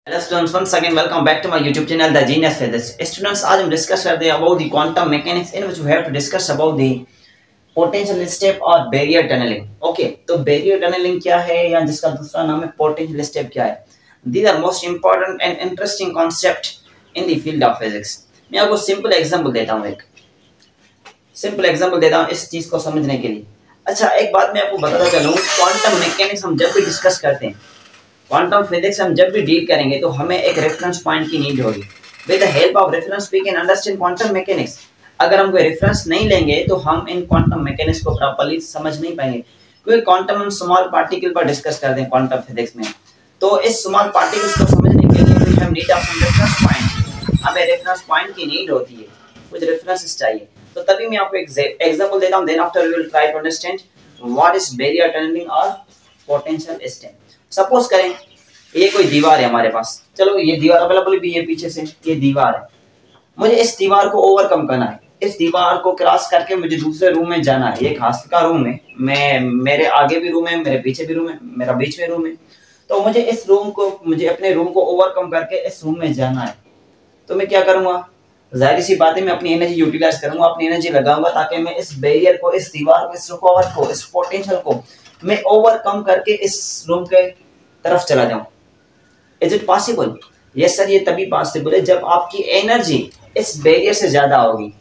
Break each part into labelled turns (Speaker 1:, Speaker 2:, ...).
Speaker 1: Hello students, once again welcome back to my YouTube channel The Genius Physics. Students, आज हम discuss करते हैं about the quantum mechanics in which we have to discuss about the potential step और barrier tunnelling. Okay, तो barrier tunnelling क्या है या जिसका दूसरा नाम है पोटेंशियल स्टेप क्या है? These are most important and interesting concept in the field of physics. मैं आपको सिंपल एग्जांपल देता हूं, एक सिंपल एग्जांपल देता हूं इस चीज को समझने के लिए। अच्छा, एक बात मैं आपको बताता चलूं, क्वांटम मैकेनिक्स हम जब भी डिस्कस करते हैं, क्वांटम फिजिक्स हम जब भी डील करेंगे तो हमें एक रेफरेंस पॉइंट की नीड होगी। With the help of reference we can understand quantum mechanics. अगर हम कोई रेफरेंस नहीं लेंगे तो हम इन क्वांटम मैकेनिक्स को प्रॉपर्ली समझ नहीं पाएंगे, क्योंकि क्वांटम हम स्मॉल पार्टिकल पर डिस्कस करते हैं क्वांटम फिजिक्स में। तो इस स्मॉल पार्टिकल्स को समझने के लिए we have need of some reference point. हमें रेफरेंस पॉइंट की नीड होती है, कुछ रेफरेंसेस चाहिए। तो तभी मैं आपको एग्जांपल देता हूं, then after we will try to understand what is barrier tunnelling और पोटेंशियल स्टेप। सपोज करें ये कोई दीवार है हमारे पास, चलो ये दीवार अवेलेबल भी है, पीछे से ये दीवार है, मुझे इस दीवार को ओवरकम करना है। इस दीवार को क्रॉस करके मुझे दूसरे रूम में जाना है। ये खास का रूम है, मैं मेरे आगे भी रूम है, मेरे पीछे भी रूम है, मेरा बीच में रूम है। तो मुझे अपने रूम को ओवरकम करके इस रूम में जाना है। तो मैं क्या करूंगा? जाहिर सी बात है, मैं अपनी एनर्जी यूटिलाइज करूंगा, अपनी एनर्जी लगाऊंगा ताकि मैं इस बैरियर को, इस दीवार को, इस रुकावट को, इस पोटेंशियल को मैं ओवरकम करके इस रूम के तरफ चला जाऊं। Is it possible? Yes sir, ये तभी पॉसिबल है जब आपकी एनर्जी इस बैरियर से ज्यादा होगी।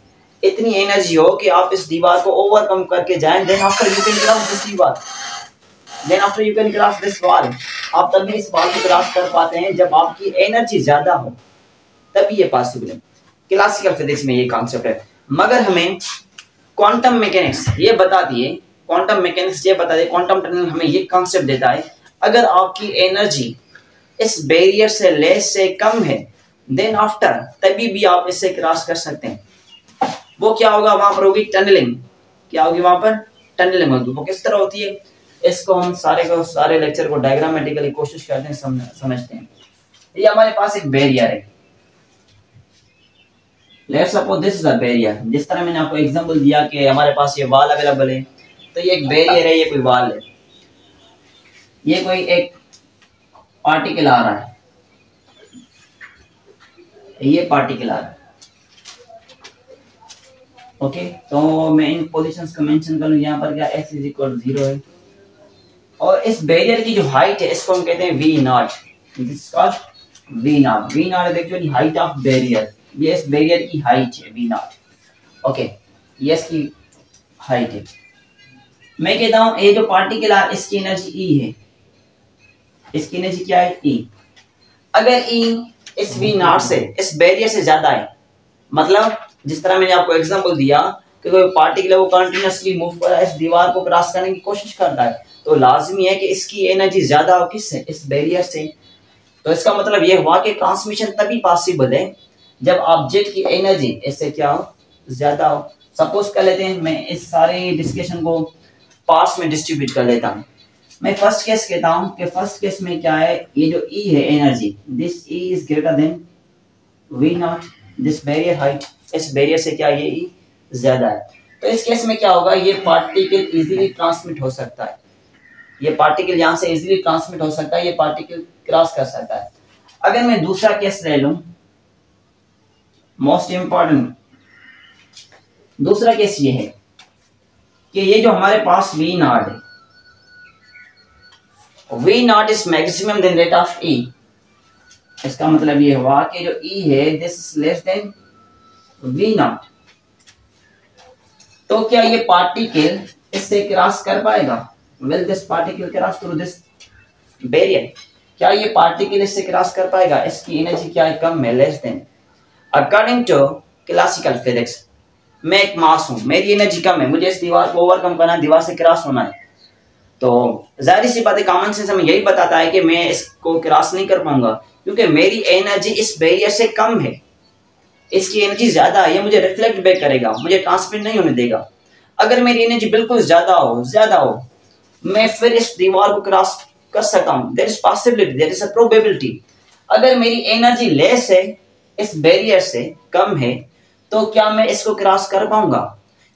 Speaker 1: इतनी एनर्जी हो कि आप इस दीवार को ओवरकम करके जाएं, then after you can cross this दीवार, then after you can cross this wall. आप तभी इस वॉल को क्रॉस कर पाते हैं जब आपकी एनर्जी ज्यादा हो, तभी ये पॉसिबल है। क्लासिकल फिजिक्स में ये कॉन्सेप्ट है, मगर हमें क्वांटम मैकेनिक्स ये बताती है, क्वांटम मैकेनिक्स ये बताती है, क्वांटम टनल हमें ये कॉन्सेप्ट देता है, अगर आपकी एनर्जी इस बैरियर से लेस से कम है, देन आफ्टर तभी भी आप इससे क्रॉस कर सकते हैं। वो क्या होगा? वहां पर होगी टनलिंग। क्या होगी? वहां पर टनलिंग होगी। वो किस तरह होती है, इसको हम सारे लेक्चर को डायग्रामेटिकली कोशिश करते हैं, समझते हैं। ये हमारे पास एक बैरियर है, let's suppose this is a barrier. जिस तरह मैंने आपको एग्जांपल दिया कि हमारे पास ये वॉल अवेलेबल है, तो ये एक बैरियर है, ये कोई वॉल है, ये कोई एक पार्टिकल आ रहा है, ये पार्टिकल आ रहा है। ओके, तो मैं इन पोजीशंस को मेंशन कर लूं। यहाँ पर क्या x इज इक्वल 0 है, और इस बैरियर की जो हाइट है इसको हम कहते हैं V naught. This called V naught. V naught is actually height of barrier. ये इस बैरियर की हाइट है वी नॉट। ओके, ये इसकी हाइट है। मैं कहता हूं ये जो पार्टिकल आ इसकी एनर्जी ई है, इसकी एनर्जी क्या है? ई। अगर ई इस वी नॉट से, इस बैरियर से ज्यादा है, मतलब जिस तरह मैंने आपको एग्जांपल दिया कि कोई पार्टिकल है वो कंटिन्यूअसली मूव कर रहा है, इस दीवार को क्रॉस करने की कोशिश करता है, तो लाजमी है कि इसकी एनर्जी ज्यादा हो किससे? इस बैरियर से। तो इसका मतलब ये हुआ कि ट्रांसमिशन तभी पॉसिबल है जब ऑब्जेक्ट की एनर्जी इससे क्या हो? ज्यादा हो। सपोज कर लेते हैं, मैं इस सारे डिस्कशन को पार्ट्स में डिस्ट्रीब्यूट कर लेता हूं। मैं फर्स्ट केस कहता हूं कि फर्स्ट केस में क्या है, ये जो ई है energy, this E is greater than we naught, this barrier height, इस बैरियर से क्या ये ई ज्यादा है। तो इस केस में क्या होगा, ये पार्टिकल इजीली ट्रांसमिट हो सकता है, ये पार्टिकल यहां से इजीली ट्रांसमिट हो सकता है, ये पार्टिकल क्रॉस कर सकता है। अगर मैं दूसरा केस ले लूं, मोस्ट इंपॉर्टेंट दूसरा केस ये है कि ये जो हमारे पास वी नॉट है, V naught is maximum than rate of E. इसका मतलब ये हुआ कि जो ई है this is less than we naught. तो क्या ये पार्टिकल इससे क्रॉस कर पाएगा? Will this particle cross through this barrier? क्या ये पार्टिकल इससे क्रॉस कर पाएगा? इसकी एनर्जी क्या है? कम है, less than. According to classical physics, मैं एक मास हूं, मेरी एनर्जी कम है, मुझे इस दीवार को ओवरकम करना है, दीवार से क्रॉस होना है। तो जाहिर सी बात है, कॉमन सेंस हमें यही बताता है कि मैं इसको क्रॉस नहीं कर पाऊंगा, क्योंकि मेरी एनर्जी इस बैरियर से कम है, इसकी एनर्जी ज्यादा है, ये मुझे रिफ्लेक्ट बैक करेगा, मुझे ट्रांसमिट नहीं होने देगा। अगर मेरी एनर्जी बिल्कुल ज्यादा हो, मैं फिर इस दीवार को क्रॉस कर सकता हूं। There is possibility, there is a probability. अगर मेरी एनर्जी लेस है, इस बैरियर से कम है, तो क्या मैं इसको क्रॉस कर पाऊंगा?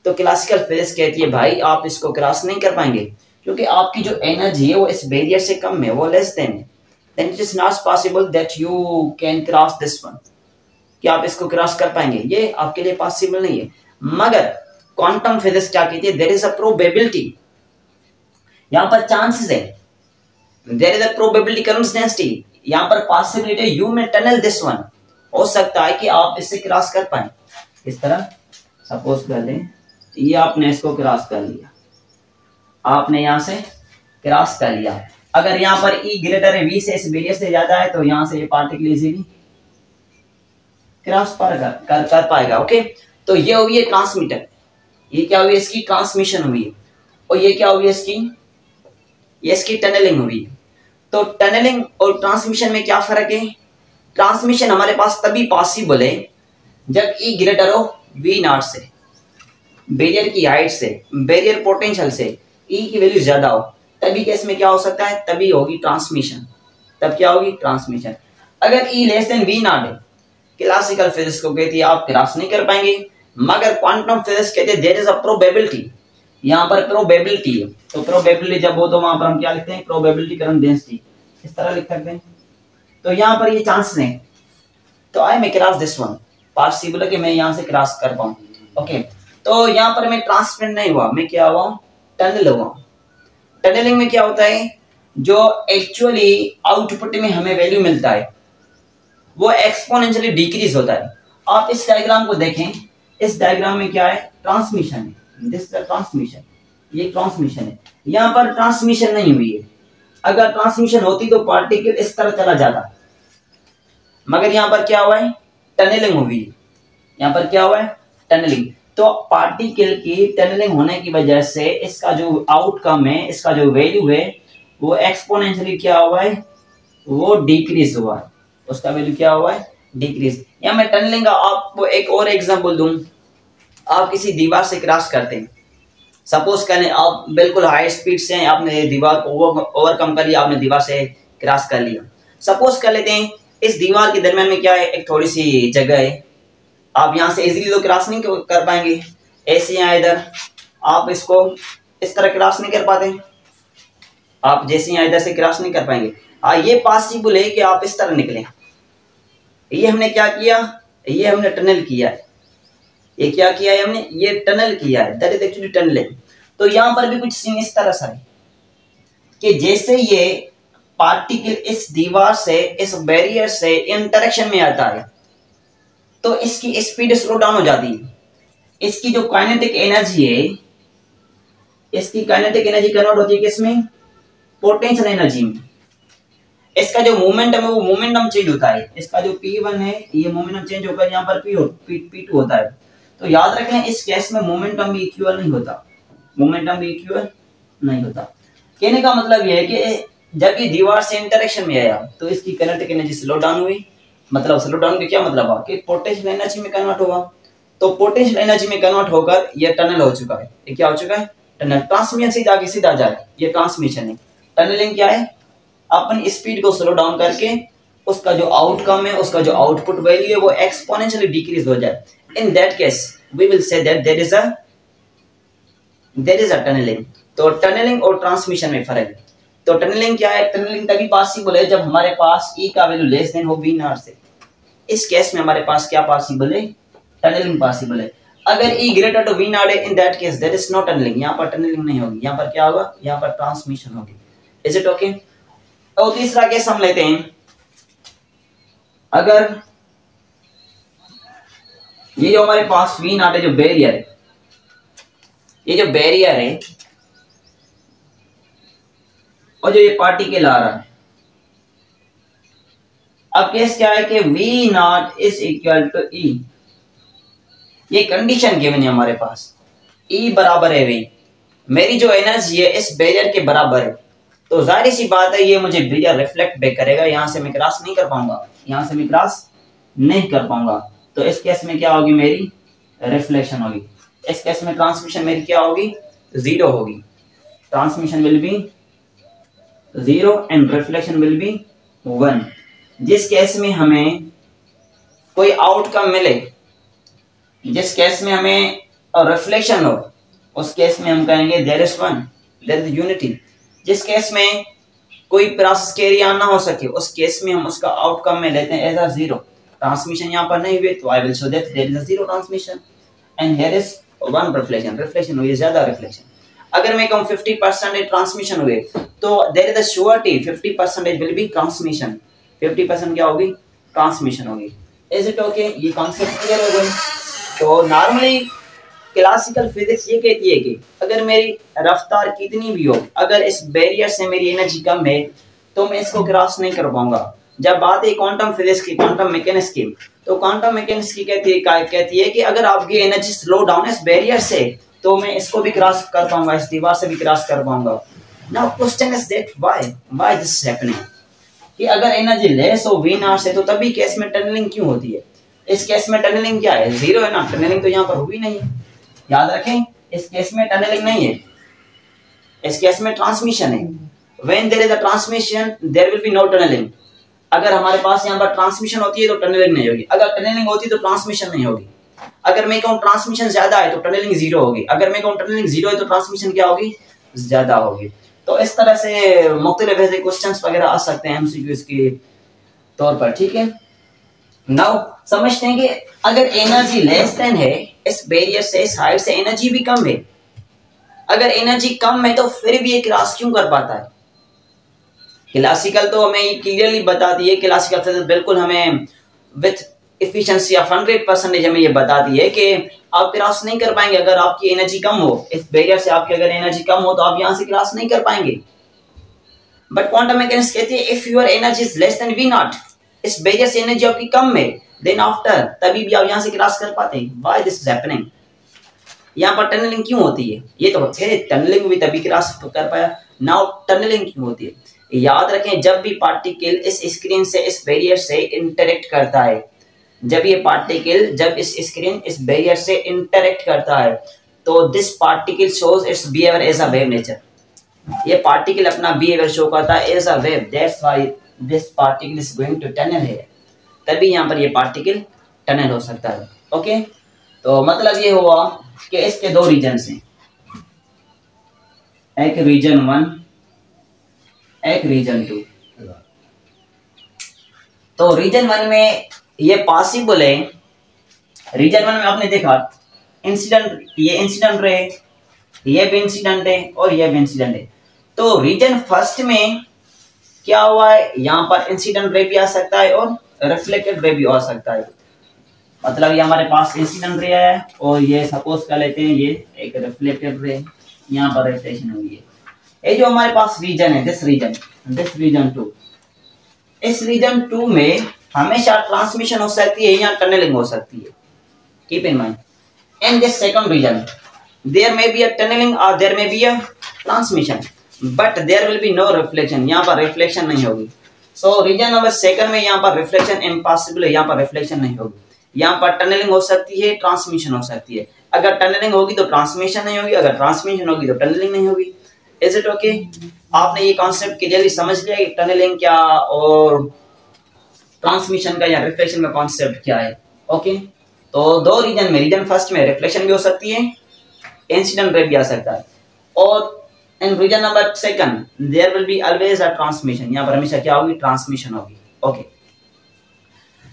Speaker 1: तो क्लासिकल फिजिक्स कहती है भाई आप इसको क्रॉस नहीं कर पाएंगे, क्योंकि आपकी जो एनर्जी है वो इस बैरियर से कम है, वो लेस देन है। then it is not possible that you can cross this one, कि आप इसको क्रॉस कर पाएंगे, ये आपके लिए पॉसिबल नहीं है। मगर क्वांटम फिजिक्स क्या कहती है, देयर इज अ प्रोबेबिलिटी, यहाँ पर चांसेस है, there is a probability current density, यहाँ पर पॉसिबिलिटी यू में टनल दिस वन, हो सकता है कि आप इससे क्रॉस कर पाए। इस तरह सपोज कर लें ये आपने इसको क्रॉस कर लिया, आपने यहां से क्रॉस कर लिया, अगर यहाँ पर E ग्रेटर है V से, इस बैरियर से ज्यादा है, तो यहां से ये पार्टिकल इजीली क्रॉस कर पाएगा। ओके, तो ये हुई है ट्रांसमीटर, ये क्या हुई, इसकी ट्रांसमिशन हुई है, और ये क्या हुई इसकी, ये इसकी टनलिंग हुई है। तो टनलिंग और ट्रांसमिशन में क्या फर्क है, ट्रांसमिशन हमारे पास तभी पॉसिबल है जब E ग्रेटर हो V नॉट से, बैरियर की हाइट से, बैरियर पोटेंशियल से E की वैल्यू ज्यादा हो, तभी केस में क्या हो सकता है, तभी होगी ट्रांसमिशन, तब क्या होगी ट्रांसमिशन। अगर E less than V naught है, क्लासिकल फिजिक्स को कहती है आप क्रॉस नहीं कर पाएंगे, मगर क्वांटम फिजिक्स कहते हैं देयर इज अ प्रोबेबिलिटी, यहाँ पर प्रोबेबिलिटी है, तो प्रोबेबिलिटी जब हो तो वहां पर हम क्या लिखते हैं, प्रोबेबिलिटी करंट डेंसिटी, इस तरह लिख सकते हैं। तो यहाँ पर ये चांसेस हैं, तो आई मे क्रॉस दिस वन, पॉसिबल है कि मैं यहाँ से क्रॉस कर पाऊं। ओके, तो यहाँ पर मैं ट्रांसपेरेंट नहीं हुआ, मैं क्या हुआ, टनल हुआ। टनलिंग में क्या होता है, जो एक्चुअली आउटपुट में हमें वैल्यू मिलता है वो एक्सपोनेंशियली डिक्रीज होता है। आप इस डायग्राम को देखें, इस डायग्राम में क्या है, ट्रांसमिशन है, दिस इज ट्रांसमिशन, ये ट्रांसमिशन है, यहाँ पर ट्रांसमिशन नहीं हुई है, अगर ट्रांसमिशन होती तो पार्टिकल इस तरह चला जाता, मगर यहाँ पर क्या हुआ है, टनलिंग हुई है, यहाँ पर क्या हुआ है, टनलिंग। तो पार्टिकल की टनलिंग होने की वजह से इसका जो आउटकम है, इसका जो वैल्यू है वो एक्सपोनेंशियली क्या हुआ है, वो डिक्रीज हुआ है, उसका वैल्यू क्या हुआ है, डिक्रीज। या मैं टनलिंग का आपको एक और एग्जांपल दूं, आप किसी दीवार से क्रॉस करते हैं, सपोज करें आप बिल्कुल हाई स्पीड से आपने दीवार को ओवरकम कर लिया, आपने दीवार से क्रॉस कर लिया। सपोज कर लेते हैं इस दीवार के दरमियान में क्या है, एक थोड़ी सी जगह है, आप यहाँ से इजीली तो क्रॉस नहीं कर पाएंगे, ऐसे यहाँ इधर आप इसको इस तरह क्रॉस नहीं कर पाते, आप जैसे यहाँ इधर से क्रॉस नहीं कर पाएंगे। ये पॉसिबल है कि आप इस तरह निकलें, ये हमने क्या किया, ये हमने टनल किया है, ये क्या किया है हमने, ये टनल किया है, दैट इज एक्चुअली टनलिंग। तो यहाँ पर भी कुछ सीन इस तरह सा है कि जैसे ये पार्टिकल इस दीवार से, इस बैरियर से इंटरेक्शन में आता है तो इसकी स्पीड स्लो डाउन हो जाती है, इसकी जो काइनेटिक एनर्जी है, इसकी काइनेटिक एनर्जी कन्वर्ट होती है किसमें, पोटेंशियल एनर्जी में। इसका जो मोमेंटम है वो मोमेंटम चेंज होता है, इसका जो P1 है ये मोमेंटम चेंज होकर यहाँ पर P2 होता है। तो याद रखें इस केस में मोमेंटम भी इक्वल नहीं होता, मोमेंटम भी इक्वल नहीं होता। कहने का मतलब ये है कि जब ये दीवार से इंटरेक्शन में आया तो इसकी काइनेटिक एनर्जी स्लो डाउन हुई, मतलब स्लो डाउन का क्या मतलब हुआ कि पोटेंशियल एनर्जी में कन्वर्ट होगा, तो पोटेंशियल एनर्जी में कन्वर्ट होकर ये टनल हो चुका है, ये क्या हो चुका है, टनल। ट्रांसमिशन सीधा जाए, ये ट्रांसमिशन है। टनलिंग क्या है, अपनी स्पीड को स्लो डाउन करके उसका जो आउटकम है, उसका जो आउटपुट वैल्यू है वो एक्सपोनेंशियली डिक्रीज हो जाए। In that case we will say that there is a tunnelling. तो टनलिंग और ट्रांसमिशन में फर्क है। तो टनलिंग क्या है, टनलिंग तभी पॉसिबल है जब हमारे पास E का वैल्यू लेस देन हो V नॉट से। इस केस में हमारे पास क्या पॉसिबल है, टनलिंग पॉसिबल है। अगर E greater to V naught है, in that case there is no tunnelling, यहाँ पर टनलिंग नहीं होगी, यहाँ पर क्या होगा, यहाँ पर ट्रांसमिशन होगी। Is it okay? और तीसरा केस हम लेते हैं, अगर ये जो हमारे पास V नॉट है, जो बैरियर है, ये जो बैरियर है और जो ये पार्टिकल आ रहा है, अब केस क्या है कि V naught is equal to E, ये कंडीशन गिवन है हमारे पास, E बराबर है V, मेरी जो एनर्जी है इस बैरियर के बराबर है, तो जाहिर सी बात है ये मुझे बैरियर रिफ्लेक्ट बैक करेगा, यहां से मैं क्रॉस नहीं कर पाऊंगा, यहां से मैं क्रॉस नहीं कर पाऊंगा। तो इस केस में क्या होगी, मेरी रिफ्लेक्शन होगी। इस केस में ट्रांसमिशन मेरी क्या होगी, जीरो होगी, transmission will be zero and reflection will be 1। जिस केस में हमें कोई आउटकम मिले, जिस केस में हमें रिफ्लेक्शन हो, उस केस में हम कहेंगे there is one, there is unity. जिस केस में कोई प्रोसेस के एरिया ना हो सके, उस केस में हम उसका आउटकम में लेते हैं एज अ जीरो। ट्रांसमिशन यहाँ पर नहीं हुई तो I will show that there is a zero transmission and here is one reflection. Reflection हुई ज्यादा रिफ्लेक्शन। अगर मैं कहूँ 50% ट्रांसमिशन हुए तो there is a surety 50% will be transmission. 50% क्या होगी? ट्रांसमिशन होगी। Is it okay? ये कॉन्सेप्ट क्लियर हो गई। तो नॉर्मली क्लासिकल फिजिक्स ये कहती है कि अगर मेरी रफ्तार कितनी भी हो, अगर इस बैरियर से मेरी एनर्जी कम है तो मैं इसको क्रॉस नहीं कर पाऊंगा। जब बात है क्वांटम फिजिक्स की, क्वांटम मैकेनिक्स की, तो क्वांटम मैकेनिक्स की कहती है कि अगर आपकी एनर्जी स्लो डाउन है इस बैरियर से तो मैं इसको भी क्रॉस कर पाऊंगा, इस दीवार से भी क्रॉस कर पाऊंगा। Now question is that why this is happening, कि अगर एनर्जी लेस हो वी नॉट से तो तभी केस में टनलिंग क्यों होती है? इस केस में टनलिंग क्या है? जीरो है ना, टनलिंग तो यहाँ पर हुई नहीं है। याद रखें, इस केस में टनलिंग नहीं है, इस केस में ट्रांसमिशन है। When there is a transmission there will be no tunnelling. अगर हमारे पास यहाँ पर ट्रांसमिशन होती है तो टनलिंग नहीं होगी, अगर टनलिंग होती है तो ट्रांसमिशन नहीं होगी। अगर मैं कहूँ ट्रांसमिशन ज्यादा है तो टनलिंग जीरो होगी, अगर मैं कहूँ टनलिंग जीरो है तो ट्रांसमिशन क्या होगी? ज्यादा होगी। तो इस तरह से मुख्तलिफ ऐसे क्वेश्चंस वगैरह आ सकते हैं एमसीक्यूज के तौर पर, ठीक है। नाउ समझते हैं कि अगर एनर्जी लेस देन है इस बैरियर से, इस हाइट से एनर्जी भी कम है, अगर एनर्जी कम है तो फिर भी ये क्रॉस क्यों कर पाता है? क्लासिकल तो हमें क्लियरली बताती है, क्लासिकल फिजिक्स बिल्कुल हमें विथ एफिशिएंसी ऑफ 100% हमें ये बताती है कि आप क्रॉस नहीं कर पाएंगे अगर आपकी एनर्जी कम हो। इस बैरियर से आपकी अगर एनर्जी कम हो तो आप यहां से क्रॉस नहीं कर पाएंगे। बट क्वांटम मैकेनिक्स कहती है if your energy is less than we naught, इस बैरियर से एनर्जी आपकी कम है, देन आफ्टर तभी भी आप यहां से क्रॉस कर पाते हैं। Why this is happening? यहाँ पर टनलिंग क्यों होती है? ये तो थे टनलिंग भी तभी क्रॉस कर पाया, नाउ टनलिंग क्यों होती है? याद रखें, जब भी पार्टिकल इस स्क्रीन से, इस बैरियर से इंटरेक्ट करता है, जब ये पार्टिकल जब इस स्क्रीन इस बैरियर से इंटरेक्ट करता है तो this particle shows its behaviour as a wave nature. ये पार्टिकल अपना बिहेवियर शो करता है as a wave, that's why this particle is going to tunnel है। तभी यहाँ पर ये पार्टिकल टनल हो सकता है। ओके, तो मतलब ये हुआ कि इसके दो रीजन हैं, एक रीजन 1 एक रीजन 2। तो रीजन 1 में ये पॉसिबल है, रीजन 1 में आपने देखा इंसिडेंट, ये इंसिडेंट रे, ये भी इंसिडेंट है और ये भी इंसिडेंट है। तो रीजन फर्स्ट में क्या हुआ है, यहाँ पर इंसिडेंट रे भी आ सकता है और रिफ्लेक्टेड रे भी आ सकता है। मतलब ये हमारे पास इंसिडेंट रे है और ये सपोज कर लेते हैं ये एक रिफ्लेक्टेड रे, यहाँ पर रिफ्लेक्शन हुई है। ये जो हमारे पास रीजन है, दिस रीजन 2, इस रीजन 2 में हमेशा ट्रांसमिशन हो सकती है या टनलिंग हो सकती है। Keep in mind, in this second region there may be a tunnelling और there may be a transmission, but there will be no reflection, यहाँ पर रिफ्लेक्शन नहीं होगी। सो रीजन नंबर सेकंड में यहाँ पर रिफ्लेक्शन इम्पॉसिबल है, यहाँ पर रिफ्लेक्शन नहीं होगी। यहाँ पर टनलिंग हो सकती है, ट्रांसमिशन हो सकती है। अगर टनलिंग होगी तो ट्रांसमिशन नहीं होगी, अगर ट्रांसमिशन होगी तो टनलिंग नहीं होगी। Is it okay? आपने ये कॉन्सेप्ट क्लियरली समझ लिया कि टनलिंग क्या और ट्रांसमिशन का या रिफ्लेक्शन का कॉन्सेप्ट क्या है। ओके, तो दो रीजन में, रीजन फर्स्ट में रिफ्लेक्शन भी हो सकती है, इंसिडेंट रे भी आ सकता है, और in region number second there will be always a transmission, यहाँ पर हमेशा क्या होगी? ट्रांसमिशन होगी। ओके,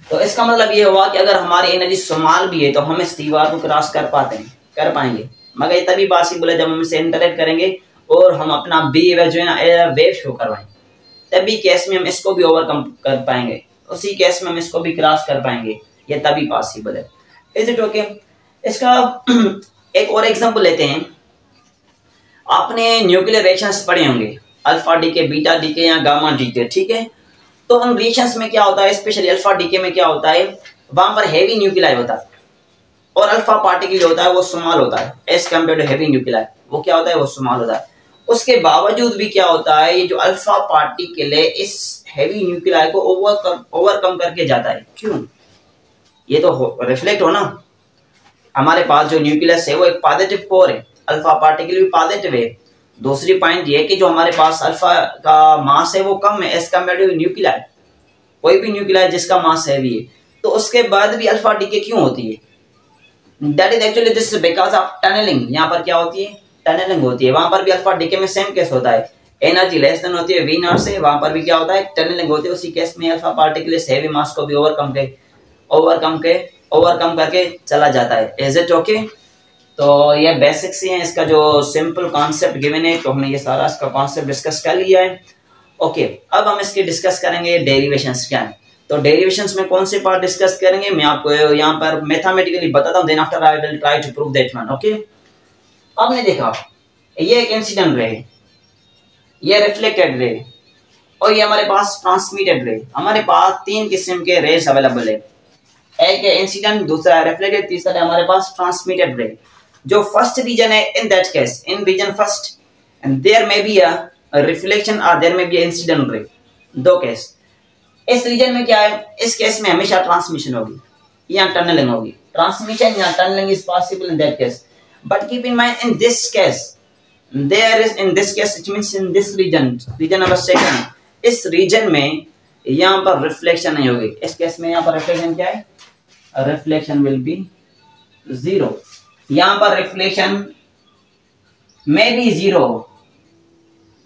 Speaker 1: तो इसका मतलब ये हुआ कि अगर हमारी एनर्जी स्मॉल भी है तो हम इस दीवार को क्रॉस कर पाएंगे, मगर तभी पॉसिबल है जब हम इसे इंटरेक्ट करेंगे और हम अपना बिहेवियर जो है ना वेव शो करवाएं, तभी केस में हम इसको भी ओवरकम कर पाएंगे, उसी केस में हम इसको भी क्रॉस कर पाएंगे, ये तभी पॉसिबल है। Is it okay? इसका एक और एग्जांपल लेते हैं। आपने न्यूक्लियर रिएक्शंस पढ़े होंगे, अल्फा डीके, बीटा डीके या गामा डीके, ठीक है। तो उन रिएक्शंस में क्या होता है, स्पेशली अल्फा डीके में क्या होता है, वहां पर हेवी न्यूक्लियाई होता है और अल्फा पार्टिकल जो होता है वो स्मॉल होता है as compare to heavy nuclei, वो क्या होता है? वो स्मॉल होता है। उसके बावजूद भी क्या होता है, ये जो अल्फा पार्टिकल है इस हेवी न्यूक्लियाई को ओवरकम करके जाता है। क्यों? ये तो रिफ्लेक्ट हो ना, हमारे पास जो न्यूक्लियस है वो एक पॉजिटिव कोर है, अल्फा पार्टिकल भी पॉजिटिव है। दूसरी पॉइंट ये कि जो हमारे पास अल्फा का मास है वो कम है एज कम्पेयर टू न्यूक्लियाई, कोई भी न्यूक्लियाई जिसका मास हैवी है, तो उसके बाद भी अल्फा डीके क्यों होती है? That is actually this because of tunnelling. यहाँ पर क्या होती है? टनलिंग होती है। वहां पर भी अल्फा डीके में सेम केस होता है, एनर्जी लेस देन होती है वी नॉट से, वहां पर भी क्या होता है टनलिंग होती है। उसी केस में अल्फा पार्टिकल इस हैवी मास को भी ओवरकम करके चला जाता है। Is it okay? तो ये बेसिक्स ही है, इसका जो सिंपल कॉन्सेप्ट गिवन है, तो हमने ये सारा इसका कॉन्सेप्ट डिस्कस कर लिया है। ओके, अब हम इसकी डिस्कस करेंगे डेरिवेशंस क्या है। तो डेरिवेशंस में कौन से पार्ट डिस्कस करेंगे मैं आपको यहाँ पर मैथमेटिकली बताता हूँ, then after I will try to prove that one. Okay, आपने देखा ये एक इंसिडेंट रे, ये रिफ्लेक्टेड रे, और ये हमारे पास ट्रांसमिटेड रे। हमारे पास तीन किस्म के रेस अवेलेबल है, एक है इंसिडेंट, दूसरा है रिफ्लेक्टेड, तीसरा है हमारे पास ट्रांसमिटेड रे। जो फर्स्ट रीजन है, in that case in region first and there may be a reflection और there may be incident ray, दो केस। इस रीजन में क्या है, इस केस में हमेशा ट्रांसमिशन होगी या टनलिंग होगी। ट्रांसमिशन या tunnelling is possible in that case, but keep in mind in this case there is in this case it means in this region number second, इस रीजन में यहाँ पर रिफ्लेक्शन नहीं होगी। इस केस में यहाँ पर रिफ्लेक्शन क्या है, रिफ्लेक्शन विल बी जीरो। यहाँ पर रिफ्लेक्शन में भी जीरो हो,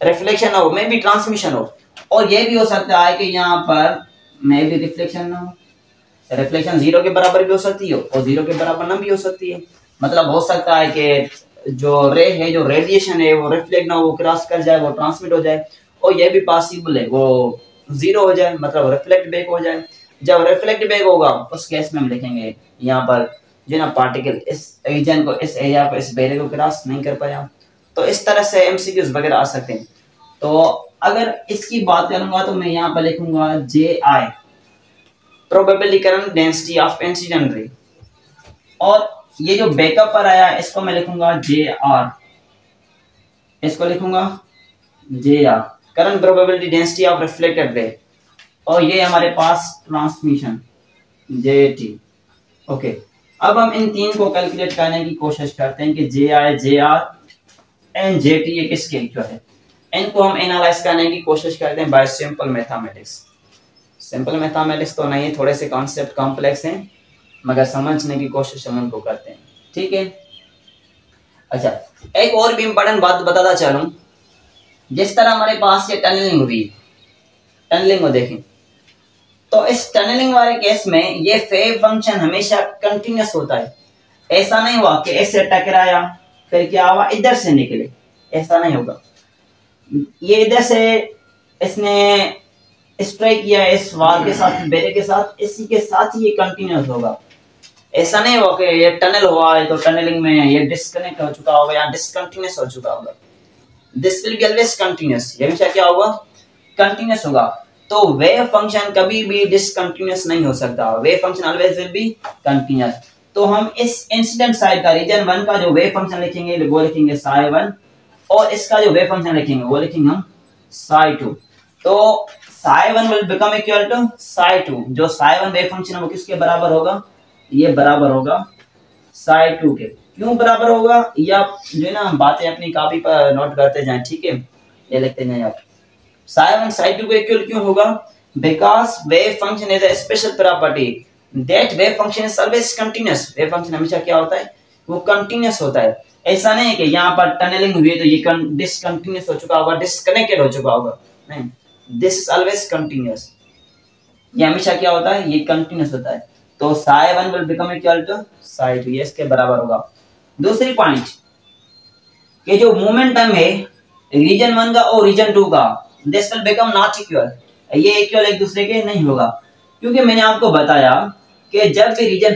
Speaker 1: रिफ्लेक्शन हो, में भी ट्रांसमिशन हो, और ये भी हो सकता है कि यहाँ पर में भी रिफ्लेक्शन ना हो। रिफ्लेक्शन जीरो के बराबर भी हो सकती है और जीरो के बराबर ना भी हो सकती है। मतलब हो सकता है कि जो रे है, जो रेडिएशन है, वो रिफ्लेक्ट ना हो, वो क्रॉस कर जाए, वो ट्रांसमिट हो जाए, और ये भी पॉसिबल है वो जीरो हो जाए, मतलब रिफ्लेक्ट बैक हो जाए। जब रिफ्लेक्ट बैक होगा उस केस में हम लिखेंगे यहाँ पर जो ना पार्टिकल इस रीजन को, इस एरिया को, इस बैरियर को क्रॉस नहीं कर पाया। तो इस तरह से एमसीक्यूज वगैरह आ सकते हैं। तो अगर इसकी बात करूंगा तो मैं यहाँ पर लिखूंगा J I, probability current density of incident ray, और ये जो बैकअप पर आया इसको मैं लिखूंगा जे आर, इसको लिखूंगा जे are, current probability density of reflected ray, और ये हमारे पास ट्रांसमिशन जे टी। ओके, अब हम इन तीन को कैलकुलेट करने की कोशिश करते हैं कि J I, J R and J T ये किसके इक्वल है। इनको हम एनालाइज करने की कोशिश करते हैं bye simple mathematics. Simple mathematics तो नहीं, थोड़े से कॉन्सेप्ट कॉम्प्लेक्स हैं, मगर समझने की कोशिश हम उनको करते हैं, ठीक है। अच्छा, एक और भी इंपॉर्टेंट बात बताता चलूं, जिस तरह हमारे पास ये टनलिंग हुई, टनलिंग को देखें तो इस टनलिंग वाले केस में ये वेव फंक्शन हमेशा कंटिन्यूअस होता है। ऐसा नहीं हुआ कि ऐसे टकराया फिर क्या हुआ इधर से निकले, ऐसा नहीं होगा। ये इधर से इसने स्ट्राइक किया इस वाल के साथ, बैरियर के साथ, इसी के साथ ही ये कंटिन्यूअस होगा। ऐसा नहीं होगा कि ये टनल हुआ है तो टनलिंग में ये डिस्कनेक्ट हो चुका होगा या डिसकंटिन्यूअस हो चुका होगा। This will be always continuous, ये हमेशा क्या होगा, कंटिन्यूअस होगा। तो वेव फंक्शन कभी भी डिसकंटिन्यूअस नहीं हो सकता, wave function always will be continuous. तो हम इस इंसिडेंट साइड का रीजन 1 का जो वेव फंक्शन लिखेंगे वो लिखेंगे साई 1, और इसका जो वेव फंक्शन लिखेंगे वो लिखेंगे हम साई 2। तो psi 1 will become equal to psi 2। जो साई 1 वेव फंक्शन है वो किसके बराबर होगा, ये बराबर होगा साई 2 के। क्यों बराबर होगा, ये आप जो है ना बातें अपनी कॉपी पर नोट करते जाएं, ठीक है, ये लिखते जाएं आप। साई 1 साई 2 को इक्वल क्यों होगा, because wave function is a special property that wave function is always continuous. Wave function हमेशा क्या होता है, वो कंटीन्यूअस होता है। ऐसा नहीं है कि यहाँ पर टनलिंग हुई है तो ये डिसकंटीन्यूअस हो चुका होगा, डिस्कनेक्टेड हो चुका होगा, नहीं, दिस इज ऑलवेज कंटीन्यूअस। ये हमेशा क्या होता है, ये कंटीन्यूअस होता है। तो psi 1 will become equal to psi 2, ये इसके बराबर होगा। दूसरी पॉइंट कि जो मोमेंटम है रीजन 1 का और रीजन 2 का, this will become not equal, ये इक्वल एक दूसरे के नहीं होगा। क्योंकि मैंने आपको बताया कि जब भी रीजन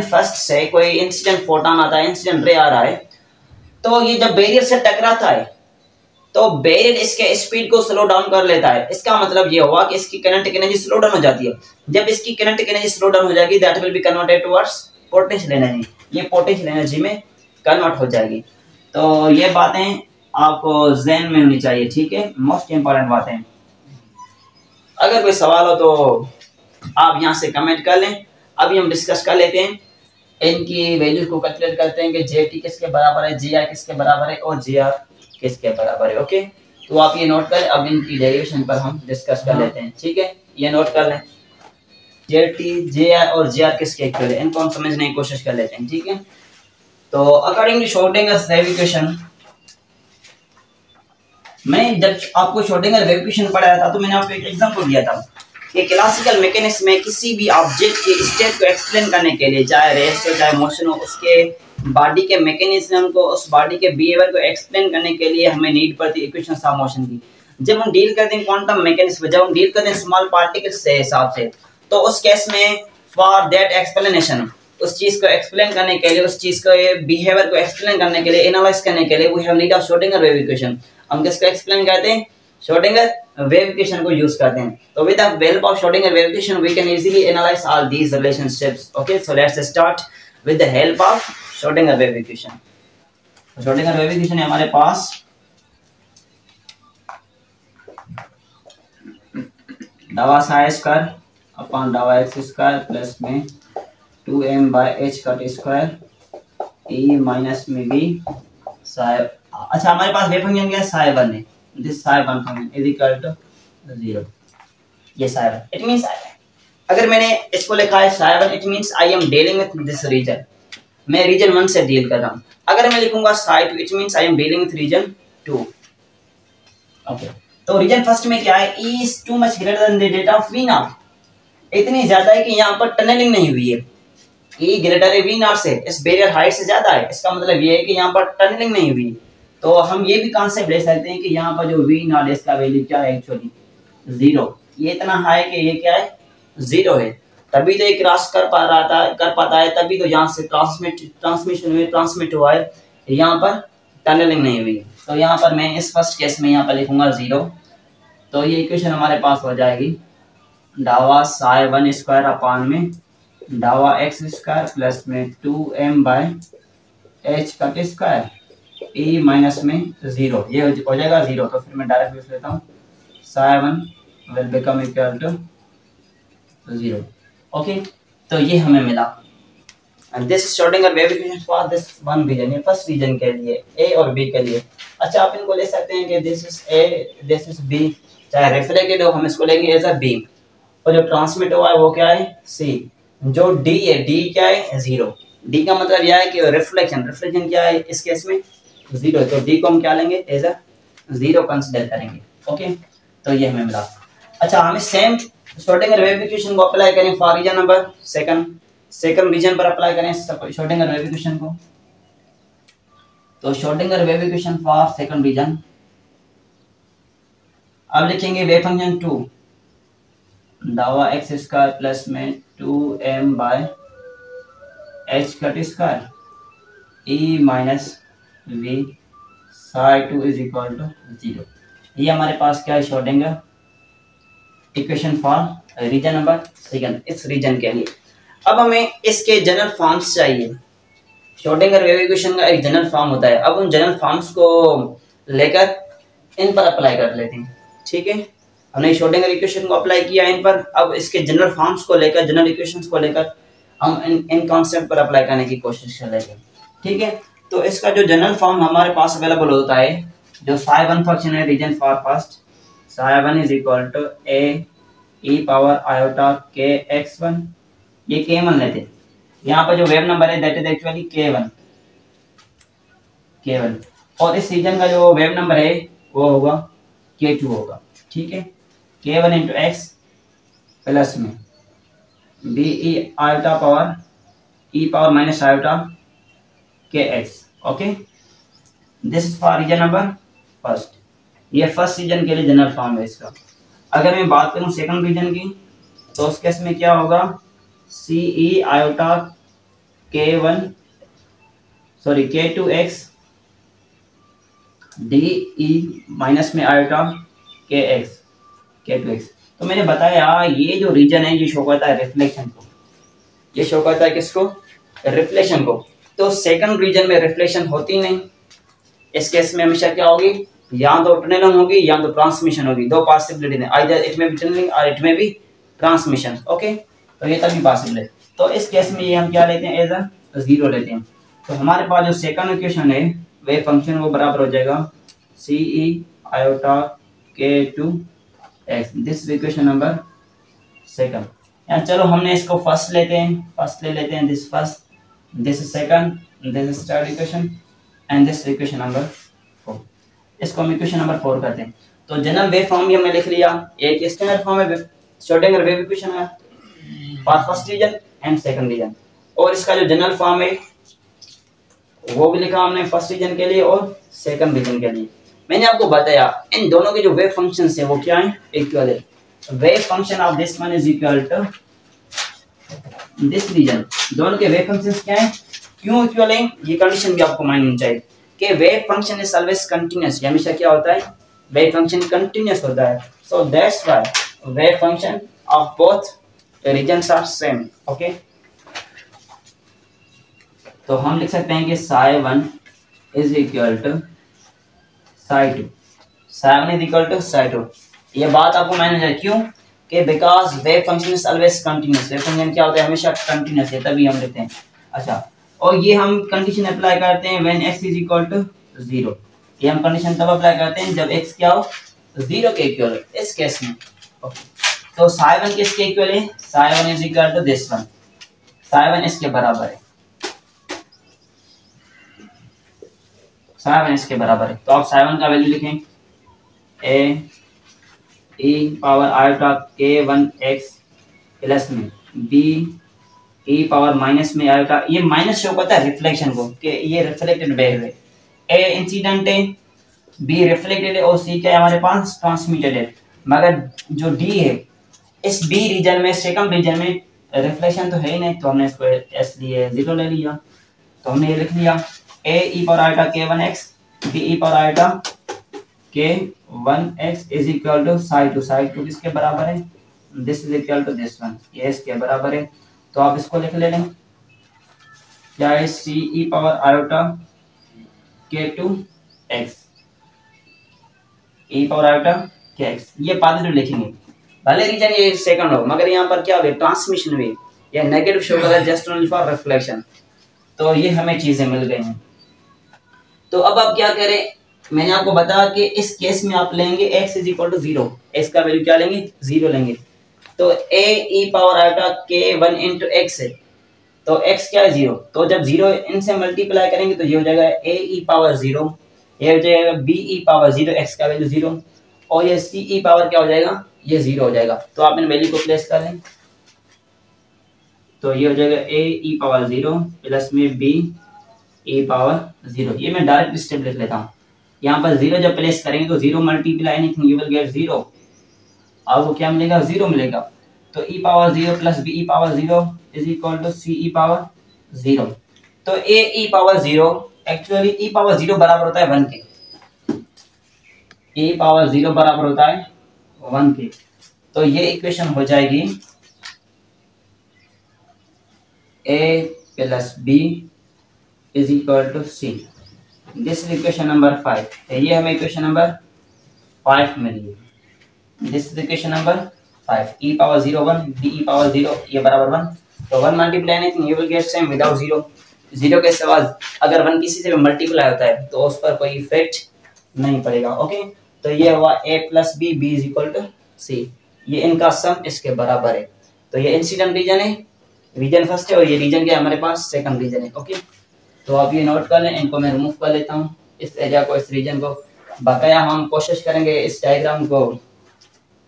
Speaker 1: फर्स्ट से कोई इंसिडेंट फोटोन आता है, इंसिडेंट रे आ रहा है, तो ये जब बैरियर से टकराता है तो बैरियर इसके स्पीड को स्लो डाउन कर लेता है। इसका मतलब ये हुआ कि इसकी काइनेटिक एनर्जी स्लो डाउन हो जाती है। जब इसकी काइनेटिक एनर्जी स्लो डाउन हो जाएगी, that will be converted towards potential energy, ये पोटेंशियल एनर्जी में कन्वर्ट हो जाएगी। तो ये बातें आपको ज़हन में होनी चाहिए, ठीक है, मोस्ट इंपॉर्टेंट बातें। अगर कोई सवाल हो तो आप यहाँ से कमेंट कर लें। अभी हम डिस्कस कर लेते हैं, इनकी वैल्यूज को कैलकुलेट करते हैं कि जे टी किसके बराबर है, जे आई किसके बराबर है और जे आर किसके बराबर है। ओके, तो आप ये नोट करें। अब इनकी डेरिवेशन पर हम डिस्कस कर लेते हैं, ठीक है, ये नोट कर लें। जे टी, जे आर और जे आर किसके इक्वल है, इनको हम समझने की कोशिश कर लेते हैं, ठीक है। तो अकॉर्डिंग टू श्रोडिंगर्स इक्वेशन, मैंने जब आपको श्रोडिंगर वेव इक्वेशन पढ़ाया था तो मैंने आपको एक एग्जांपल दिया था कि क्लासिकल मैकेनिक्स में किसी भी ऑब्जेक्ट के स्टेट को एक्सप्लेन करने के लिए, चाहे रेस्ट हो चाहे मोशन हो, उसके बॉडी के मैकेनिज्म को, उस बॉडी के बिहेवियर को एक्सप्लेन करने के लिए हमें नीड पड़ती है इक्वेशंस ऑफ मोशन की। जब हम डील करते हैं क्वांटम मैकेनिक्स में, जब हम डील करते हैं स्मॉल पार्टिकल्स से हिसाब से, तो उस केस में फॉर दैट एक्सप्लेनेशन, उस चीज को एक्सप्लेन करने के लिए, उस चीज को बिहेवियर को एक्सप्लेन करने के लिए, एनालाइज करने के लिए we have need of Schrodinger wave equation. हम किसको एक्सप्लेन करते हैं? श्रोडिंगर वेव इक्वेशन को यूज करते हैं। तो with the help of Schrodinger wave equation we can easily analyse all these relationships. Okay, so let's start with the help of Schrodinger wave equation. Schrodinger wave equation है हमारे पास डावा psi square upon डावा x square plus में 2m/h cut square e minus में v Sai. अच्छा, हमारे पास wave function क्या है? साई 1 है। This psi 1 function is equal to 0। ये साई 1, इट मींस अगर मैंने इसको लिखा है psi 1, it means I am dealing with this region. मैं रीजन 1 से डील कर रहा हूं। अगर मैं लिखूंगा psi 2, it means I am dealing with region 2। Okay, तो रीजन फर्स्ट में क्या है? E is too much greater than the data of V naught। इतनी ज्यादा है कि यहाँ पर टनलिंग नहीं हुई है। E ग्रेटर है V naught से, इस बैरियर हाइट से ज्यादा है। इसका मतलब ये है कि यहाँ पर टनलिंग नहीं हुई। तो हम ये भी कॉन्सेप्ट ले सकते हैं कि यहाँ पर जो V naught है इसका वैल्यू क्या है? एक्चुअली 0। ये इतना हाई कि ये क्या है? 0 है। तभी तो ये क्रॉस कर पाता है, तभी तो यहाँ से ट्रांसमिट हुआ है। यहाँ पर टनलिंग नहीं हुई। तो यहाँ पर मैं इस फर्स्ट केस में यहाँ पर लिखूंगा 0। तो ये इक्वेशन हमारे पास हो जाएगी डावा साई 1 स्क्वायर अपान में डावा एक्स स्क्वायर प्लस में 2m/h cut square e minus में 0। ये हो जाएगा 0। तो फिर मैं डायरेक्ट लिख लेता हूँ psi 1 will become equal to 0। Okay, तो ये हमें मिला। And this Schrodinger wave equation for this one region, ये फर्स्ट रीजन के लिए, ए और बी के लिए। अच्छा, आप इनको ले सकते हैं कि this is a, this is b. चाहे रिफ्लेक्टेड हो, हम इसको लेंगे एज अ बी, और जो ट्रांसमिट हुआ है वो क्या है? सी। जो डी है, डी क्या है? 0। डी का मतलब यह है कि रिफ्लेक्शन क्या है इस केस में? 0। तो डी को हम क्या लेंगे? एज अ 0 कंसीडर करेंगे। ओके, तो ये हमें मिला। अच्छा, हमें सेम श्रोडिंगर वेव इक्वेशन को अप्लाई करें for region number second region पर अप्लाई करें श्रोडिंगर वेव इक्वेशन को। तो Schrodinger wave equation for second region, अब लिखेंगे वेव फंक्शन 2 डावा एक्स स्क्वायर प्लस में 2m/h cut square e minus v psi 2 is equal to 0। ये हमारे पास क्या है? Schrodinger equation for region number second, इस रीजन के लिए। अब हमें इसके जनरल फॉर्म्स चाहिए। श्रोडिंगर वेव इक्वेशन का एक जनरल फॉर्म होता है। अब उन जनरल फॉर्म्स को लेकर इन पर अप्लाई कर लेते हैं। ठीक है, हमने श्रोडिंगर इक्वेशन को अप्लाई किया इन पर। अब इसके जनरल फॉर्म्स को लेकर, जनरल इक्वेशंस को लेकर हम इन कॉन्सेप्ट पर अप्लाई करने की कोशिश करेंगे। ठीक है, तो इसका जो जनरल फॉर्म हमारे पास अवेलेबल होता है, जो साई 1 फंक्शन है region for first, psi 1 is equal to a e power iota k x1। ये k1 लेते हैं। यहाँ पर जो वेव नंबर है दैट इज एक्चुअली k1। और इस रीजन का जो वेव नंबर है वो होगा k2 होगा। ठीक है, k1 इंटू एक्स प्लस में B E iota power e power minus iota K X. Okay, this is for region number first. ये फर्स्ट रीजन के लिए जनरल फॉर्म है इसका। अगर मैं बात करूं सेकंड रीजन की, तो उस केस में क्या होगा? C E iota k2 x D E minus में आयोटा k2 x। तो मैंने बताया ये जो रीजन है ये शो करता है रिफ्लेक्शन को। ये शो करता है किसको? रिफ्लेक्शन को। तो सेकंड रीजन में रिफ्लेक्शन होती नहीं। इस केस में हमेशा क्या होगी? या तो टनलिंग होगी या तो ट्रांसमिशन होगी। दो पॉसिबिलिटी है, आइदर इट में बी टनलिंग और इट में बी ट्रांसमिशन। ओके, तो ये तभी पॉसिबल है। तो इस केस में ये हम क्या लेते हैं? एज अ 0 लेते हैं। तो हमारे पास जो सेकंड इक्वेशन है वेव फंक्शन वो बराबर हो जाएगा C E iota k2 x। This equation number second. यहाँ चलो हमने इसको फर्स्ट लेते हैं, this first, this second, this third equation and this equation number 4। इसको हम इक्वेशन नंबर 4 करते हैं। तो जनरल वेव फॉर्म भी हमने लिख लिया, एक स्टैंडर्ड फॉर्म है श्रोडिंगर वेव इक्वेशन है for first region and second region, और इसका जो जनरल फॉर्म है वो भी लिखा हमने फर्स्ट रीजन के लिए और सेकंड रीजन के लिए। मैंने आपको बताया इन दोनों के जो वेव फंक्शंस हैं वो क्या हैं, इक्वल है। Wave function of this one is equal to this region, दोनों के वेव फंक्शंस क्या हैं, क्यों इक्वल है, ये कंडीशन भी आपको माइंड होनी चाहिए कि wave function is always continuous, हमेशा क्या होता है, वेव फंक्शन कंटीन्यूअस होता है। So that's why wave function of both regions are same. Okay, तो हम लिख सकते हैं कि psi1 is equal to psi2, psi1 is equal to psi2। ये बात आपको मानना चाहिए, क्यों कि because wave function is always continuous, wave function क्या होता है, हमेशा कंटीन्यूअस है, तभी हम लिखते हैं। अच्छा, और ये हम कंडीशन अप्लाई करते हैं when x is equal to 0, ये हम कंडीशन तब अप्लाई करते हैं जब x क्या हो 0 के इक्वल हो, इस केस में। ओके, तो psi1 किसके इक्वल है, psi1 is equal to this one, psi1 इसके बराबर है, psi1 इसके बराबर है। तो आप psi1 का वैल्यू लिखें a e power iota k1x plus में b e पावर माइनस में आयोटा, ये माइनस शो करता है रिफ्लेक्शन को कि ये रिफ्लेक्टेड वेव है, a इंसिडेंट है, b रिफ्लेक्टेड है और c क्या है हमारे पास ट्रांसमिटेड है। मगर जो d है इस b रीजन में, सेकंड रीजन में रिफ्लेक्शन तो है ही नहीं, तो हमने इसको s लिए 0 ले लिया। तो हमने ये लिख लिया a e power iota k1x b e power iota k1x is equal to psi2, psi2 किसके बराबर है, this is equal to this one, ये इसके बराबर है। तो आप इसको लिख लें, क्या है c e power iota k2x e power iota kx, ये पॉजिटिव लिखेंगे, भले रीजन ये सेकंड हो, मगर यहाँ पर क्या हो, ट्रांसमिशन वेव या नेगेटिव शो करेगा जस्ट ओनली फॉर रिफ्लेक्शन। तो ये हमें चीजें मिल गई हैं। तो अब आप क्या करें, मैंने आपको बताया कि इस केस में आप लेंगे x is equal to 0, x का वैल्यू क्या लेंगे 0 लेंगे। तो a e power iota k1 into x है, तो x क्या है 0, तो जब 0 इनसे मल्टीप्लाई करेंगे तो ये हो जाएगा a e पावर 0, ये हो जाएगा b e पावर 0, x का वैल्यू 0, और ये c e पावर क्या हो जाएगा, ये 0 हो जाएगा। तो आप इन वैल्यू को प्लेस कर लें, तो ये हो जाएगा a e पावर 0 प्लस में b e पावर 0, ये मैं डायरेक्ट स्टेप लिख लेता हूँ। यहाँ पर 0 जब प्लेस करेंगे तो 0 multiply anything you will get 0, आपको क्या मिलेगा 0 मिलेगा। तो e power 0 plus b e power 0 is equal to c e power 0। तो a e power 0 actually e power 0 बराबर होता है 1 के, e पावर 0 बराबर होता है 1 के। तो ये इक्वेशन हो जाएगी a plus b is equal to c, this is equation number 5। ये हमें इक्वेशन नंबर 5 मिली है, this is equation number 5, e power 0 1 b e power 0 ये बराबर 1, तो 1 multiply anything you will get same without 0, 0 के सिवा अगर 1 किसी से मल्टीप्लाई होता है तो उस पर कोई इफेक्ट नहीं पड़ेगा। ओके, तो ये हुआ a plus b, b is equal to c, ये इनका सम इसके बराबर है। तो ये इंसिडेंट रीजन है, रीजन फर्स्ट है, और ये रीजन क्या है हमारे पास सेकंड रीजन है। ओके, तो आप ये नोट कर लें, इनको मैं रिमूव कर लेता हूँ, इस एरिया को, इस रीजन को। बकाया हम कोशिश करेंगे इस डायग्राम को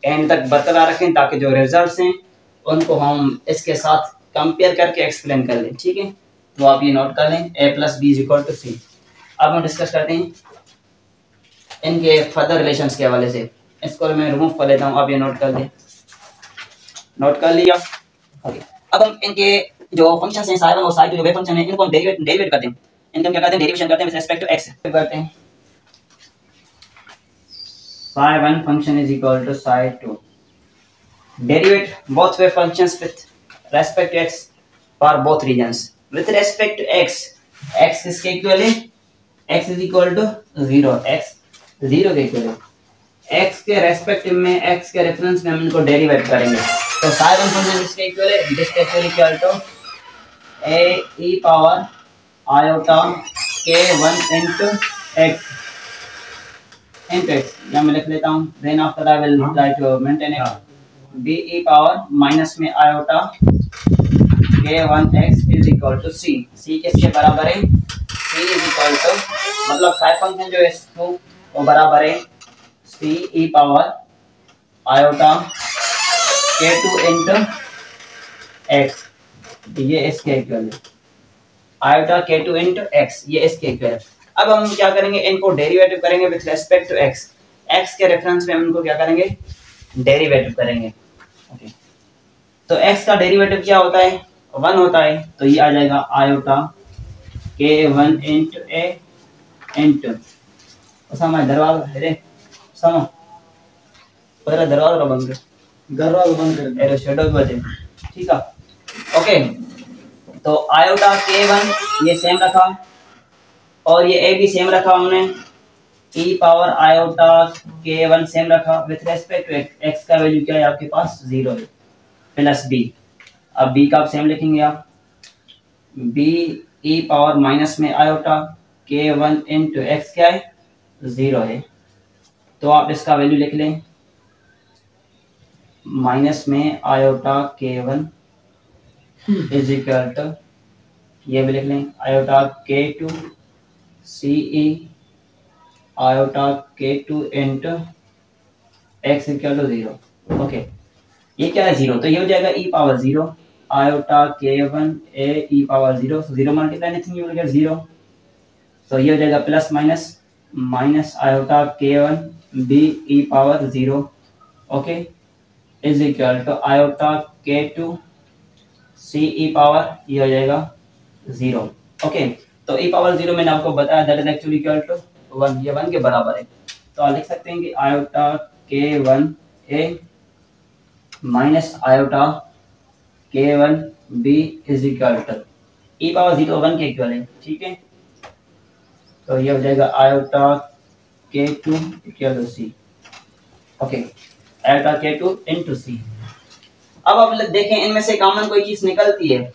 Speaker 1: एंड तक बरकरार रखें ताकि जो रिजल्ट्स हैं उनको हम इसके साथ कंपेयर करके एक्सप्लेन कर लें, ठीक है। तो आप ये नोट कर लें a plus B is equal to C. अब हम डिस्कस करते हैं इनके फर्दर रिलेशंस के हवाले से, इसको मैं रिमूव कर लेता हूँ, आप ये नोट कर लें, नोट कर लिया। ओके, अब हम इनके जो फंक्शंस हैं psi1 और psi2 जो वेव फंक्शन है, इनको हम डेरिवेट करते हैं, इनका क्या करते हैं डेरिवेशन करते हैं विद रिस्पेक्ट टू x करते हैं। psi1 function is equal to psi2, derivate both wave functions with respect to x for both regions. With respect to x, x किसके इक्वल है, x is equal to 0, x 0 के equal है, x के respect में, x के reference में हम इनको डेरिवेट करेंगे। तो psi1 फंक्शन किसके इक्वल है, this is equal to a e power iota k1 into x, यहाँ मैं लिख लेता हूँ, then after I will try to maintain it, b e power minus में iota k1x is equal to c, c किसके बराबर है, c इज इक्वल टू, मतलब psi फंक्शन जो है इसको वो बराबर है C E power iota K2 into X, ये इसके इक्वल है आयोटा K2 इंटू एक्स, ये इसके इक्वल है। अब हम क्या करेंगे, इनको डेरिवेटिव करेंगे with respect to x, x के रेफरेंस में हम इनको क्या करेंगे, डेरिवेटिव करेंगे। ओके, तो एक्स का डेरिवेटिव क्या होता है, 1 होता है, तो ये आ जाएगा आयोटा K1 इंटू ए इंटू समय दरवाजा रे समय पूरा दरवाजा बंद कर, दरवाजा बंद कर, एरो शेडो भी बचे, ठीक है। ओके, तो आयोटा K1 ये सेम रखा और ये ए भी सेम रखा हमने, ई पावर आयोटा K1 सेम रखा विथ रेस्पेक्ट टू एक्स का वैल्यू क्या है आपके पास 0 है, प्लस बी, अब बी का आप सेम लिखेंगे आप, बी ई पावर माइनस में आयोटा K1 इंटू एक्स क्या है 0 है, तो आप इसका वैल्यू लिख लें माइनस में iota K1 is equal to, ये भी लिख लें iota K2 C E iota K2 into X equal to 0। Okay, ये क्या है 0, तो ये हो जाएगा E power 0 iota K1 A E power 0, so 0 multiply anything you will get 0, so ये हो जाएगा plus minus minus iota K1 B E power 0, okay, is equal to iota K2 C E power, ये हो जाएगा 0। Okay, तो ई power 0 मैंने आपको बताया that is actually equal to 1, ये 1 के बराबर है, तो आप लिख सकते हैं कि iota K1 a minus iota K1 b is equal to e power 0 1 के इक्वल है, ठीक है, तो ये हो जाएगा iota K2 equal to C. Okay, iota K2 into C. अब आप देखें इनमें से कॉमन कोई चीज निकलती है,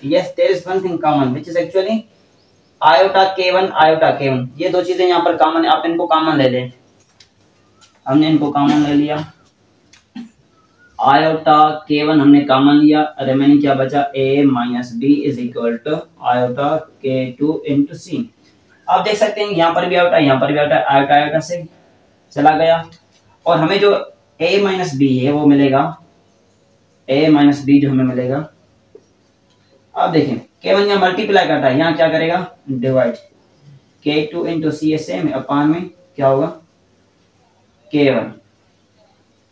Speaker 1: yes there is one thing common which is actually iota K1, ये दो चीजें यहाँ पर कॉमन है, आप इनको कॉमन ले लें, हमने इनको कॉमन ले लिया, आयोटा K1 हमने कॉमन लिया, रिमेनिंग क्या बचा a minus B is equal to iota K2 into C. आप देख सकते हैं यहाँ पर भी आयोटा, यहाँ पर भी आयोटा, आयोटा आयोटा से चला गया और हमें जो a माइनस बी है वो मिलेगा, a माइनस बी जो हमें मिलेगा, आप देखें K1 यहाँ मल्टीप्लाई करता है, यहाँ क्या करेगा डिवाइड, K2 इंटू सी सेम अपान में क्या होगा K1,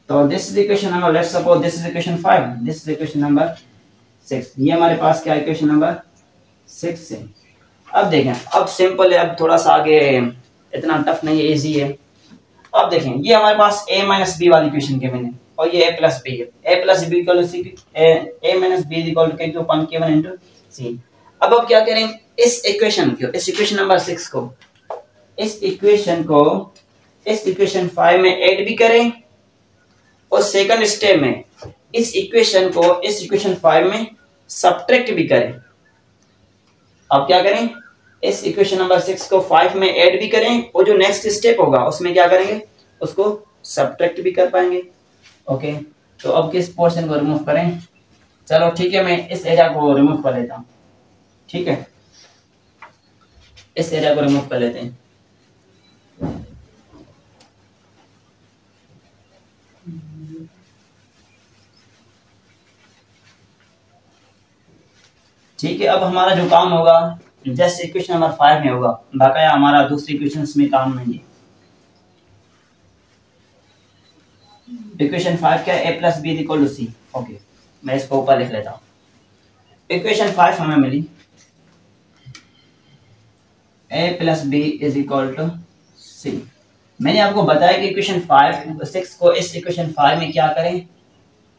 Speaker 1: तो this is equation number, let's suppose this is equation 5, this is equation number 6, ये हमारे पास क्या इक्वेशन नंबर 6 है। अब देखें, अब सिंपल है, अब थोड़ा सा आगे इतना टफ नहीं है, इजी है। अब देखें ये हमारे पास a माइनस बी वाली इक्वेशन के मैंने, और ये a प्लस बी है, a plus B equal to C, a minus B equal to K2 upon K1 into C. अब क्या करें, इस इक्वेशन को, इस इक्वेशन नंबर 6 को, इस इक्वेशन को इस इक्वेशन 5 में ऐड भी करें और सेकंड स्टेप में इस इक्वेशन को इस इक्वेशन 5 में सब्ट्रैक्ट भी करें। अब क्या करें, इस इक्वेशन नंबर 6 को 5 में ऐड भी करें और जो नेक्स्ट स्टेप होगा उसमें क्या करेंगे, उसको सब्ट्रैक्ट भी कर पाएंगे। ओके, तो अब किस पोर्शन को रिमूव करें, चलो ठीक है, मैं इस एरिया को रिमूव कर लेता हूं, ठीक है, इस एरिया को रिमूव कर लेते हैं। ठीक है, अब हमारा जो काम होगा जस्ट इक्वेशन नंबर 5 में होगा, बाकाया हमारा दूसरी इक्वेशंस में काम नहीं है। इक्वेशन 5 क्या है, a plus B equal to C. Okay, मैं इसको ऊपर लिख लेता हूँ। इक्वेशन 5 हमें मिली a plus B is equal to C. मैंने आपको बताया कि इक्वेशन 6 को इस इक्वेशन 5 में क्या करें,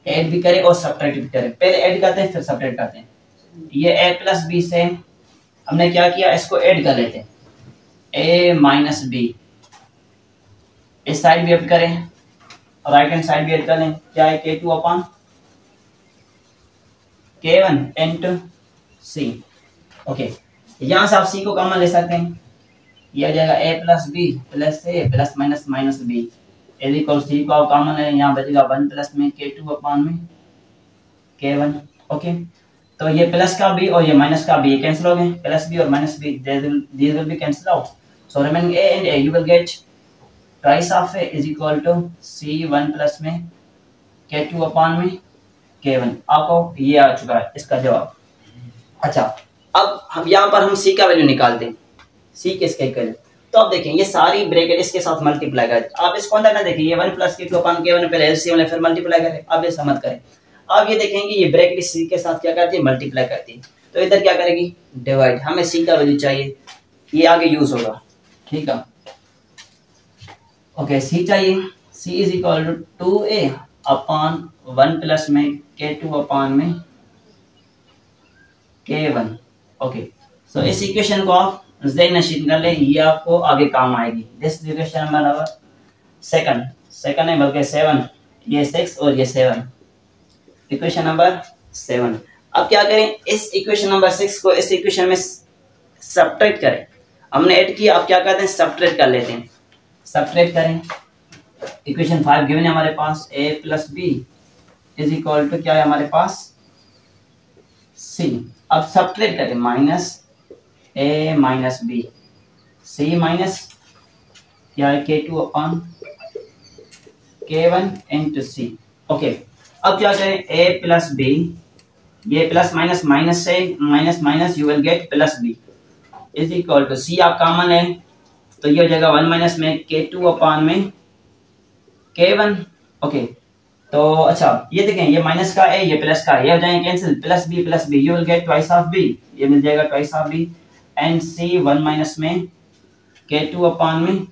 Speaker 1: ऐड भी करें और सब्ट्रैक्ट भी करें। पहले ऐड करते हैं फिर सब्ट्रैक्ट करते हैं। ये a प्लस बी से हमने क्या किया, इसको ऐड कर लेते हैं, a माइनस बी, इस साइड भी ऐड करें और राइट हैंड साइड भी ऐड कर लें, क्या है K2 अपॉन K1 इनटू सी। ओके, यहां से आप सी को कॉमन ले सकते हैं, ये आ जाएगा a plus b plus a plus minus minus B is equal c को कॉमन है, यहाँ बचेगा 1 प्लस में K2 अपॉन में K1। ओके, तो ये प्लस का बी और ये माइनस का बी कैंसिल हो गए, प्लस बी और minus b these will be cancel out, so remaining a and a, you will get twice of a is equal to C1 plus में K2 अपॉन में K1। आपको ये आ चुका है इसका जवाब। अच्छा, अब हम यहाँ पर हम C का वैल्यू निकालते हैं। C किसके इक्वल है? तो अब देखें ये सारी ब्रैकेट इसके साथ मल्टीप्लाई करें। आप इसको अंदर ना देखिए, ये 1 प्लस K2 अपॉन K1 पहले एलसीएम ले फिर मल्टीप्लाई करें। अब ये समझ करें, अब ये देखेंगे ये ब्रैकेट C के साथ क्या करती है, मल्टीप्लाई करती है। तो इधर क्या करेगी, डिवाइड। हमें C का वैल्यू चाहिए, ये आगे यूज होगा, ठीक है। ओके, C चाहिए। C is equal to 2a upon 1 plus में K2 अपॉन में K1। ओके, सो इस इक्वेशन को आप ज़हन नशीन कर ले, ये आपको आगे काम आएगी। दिस इक्वेशन नंबर सेकंड है बल्कि 7, ये 6 और ये 7, इक्वेशन नंबर 7। अब क्या करें, इस इक्वेशन नंबर 6 को इस इक्वेशन में सब्ट्रैक्ट करें। हमने ऐड किया, अब क्या करते हैं, सब्ट्रैक्ट कर लेते हैं। सब्ट्रैक्ट करें, इक्वेशन 5 गिवन है हमारे पास, a plus B is equal to क्या है हमारे पास, c। अब सब्ट्रैक्ट करें, minus a minus b, c minus क्या है K2 upon K1 into c। Okay, अब क्या करें, a प्लस बी, ये प्लस माइनस माइनस से minus minus you will get plus B is equal to c। आप कॉमन है तो ये हो जाएगा 1 माइनस में K2 अपॉन में K1। ओके, तो अच्छा ये देखें, ये माइनस का है ये प्लस का है, ये हो जाएंगे cancel, plus b you will get twice of b, ये मिल जाएगा twice of b and c 1 minus में K2 अपॉन में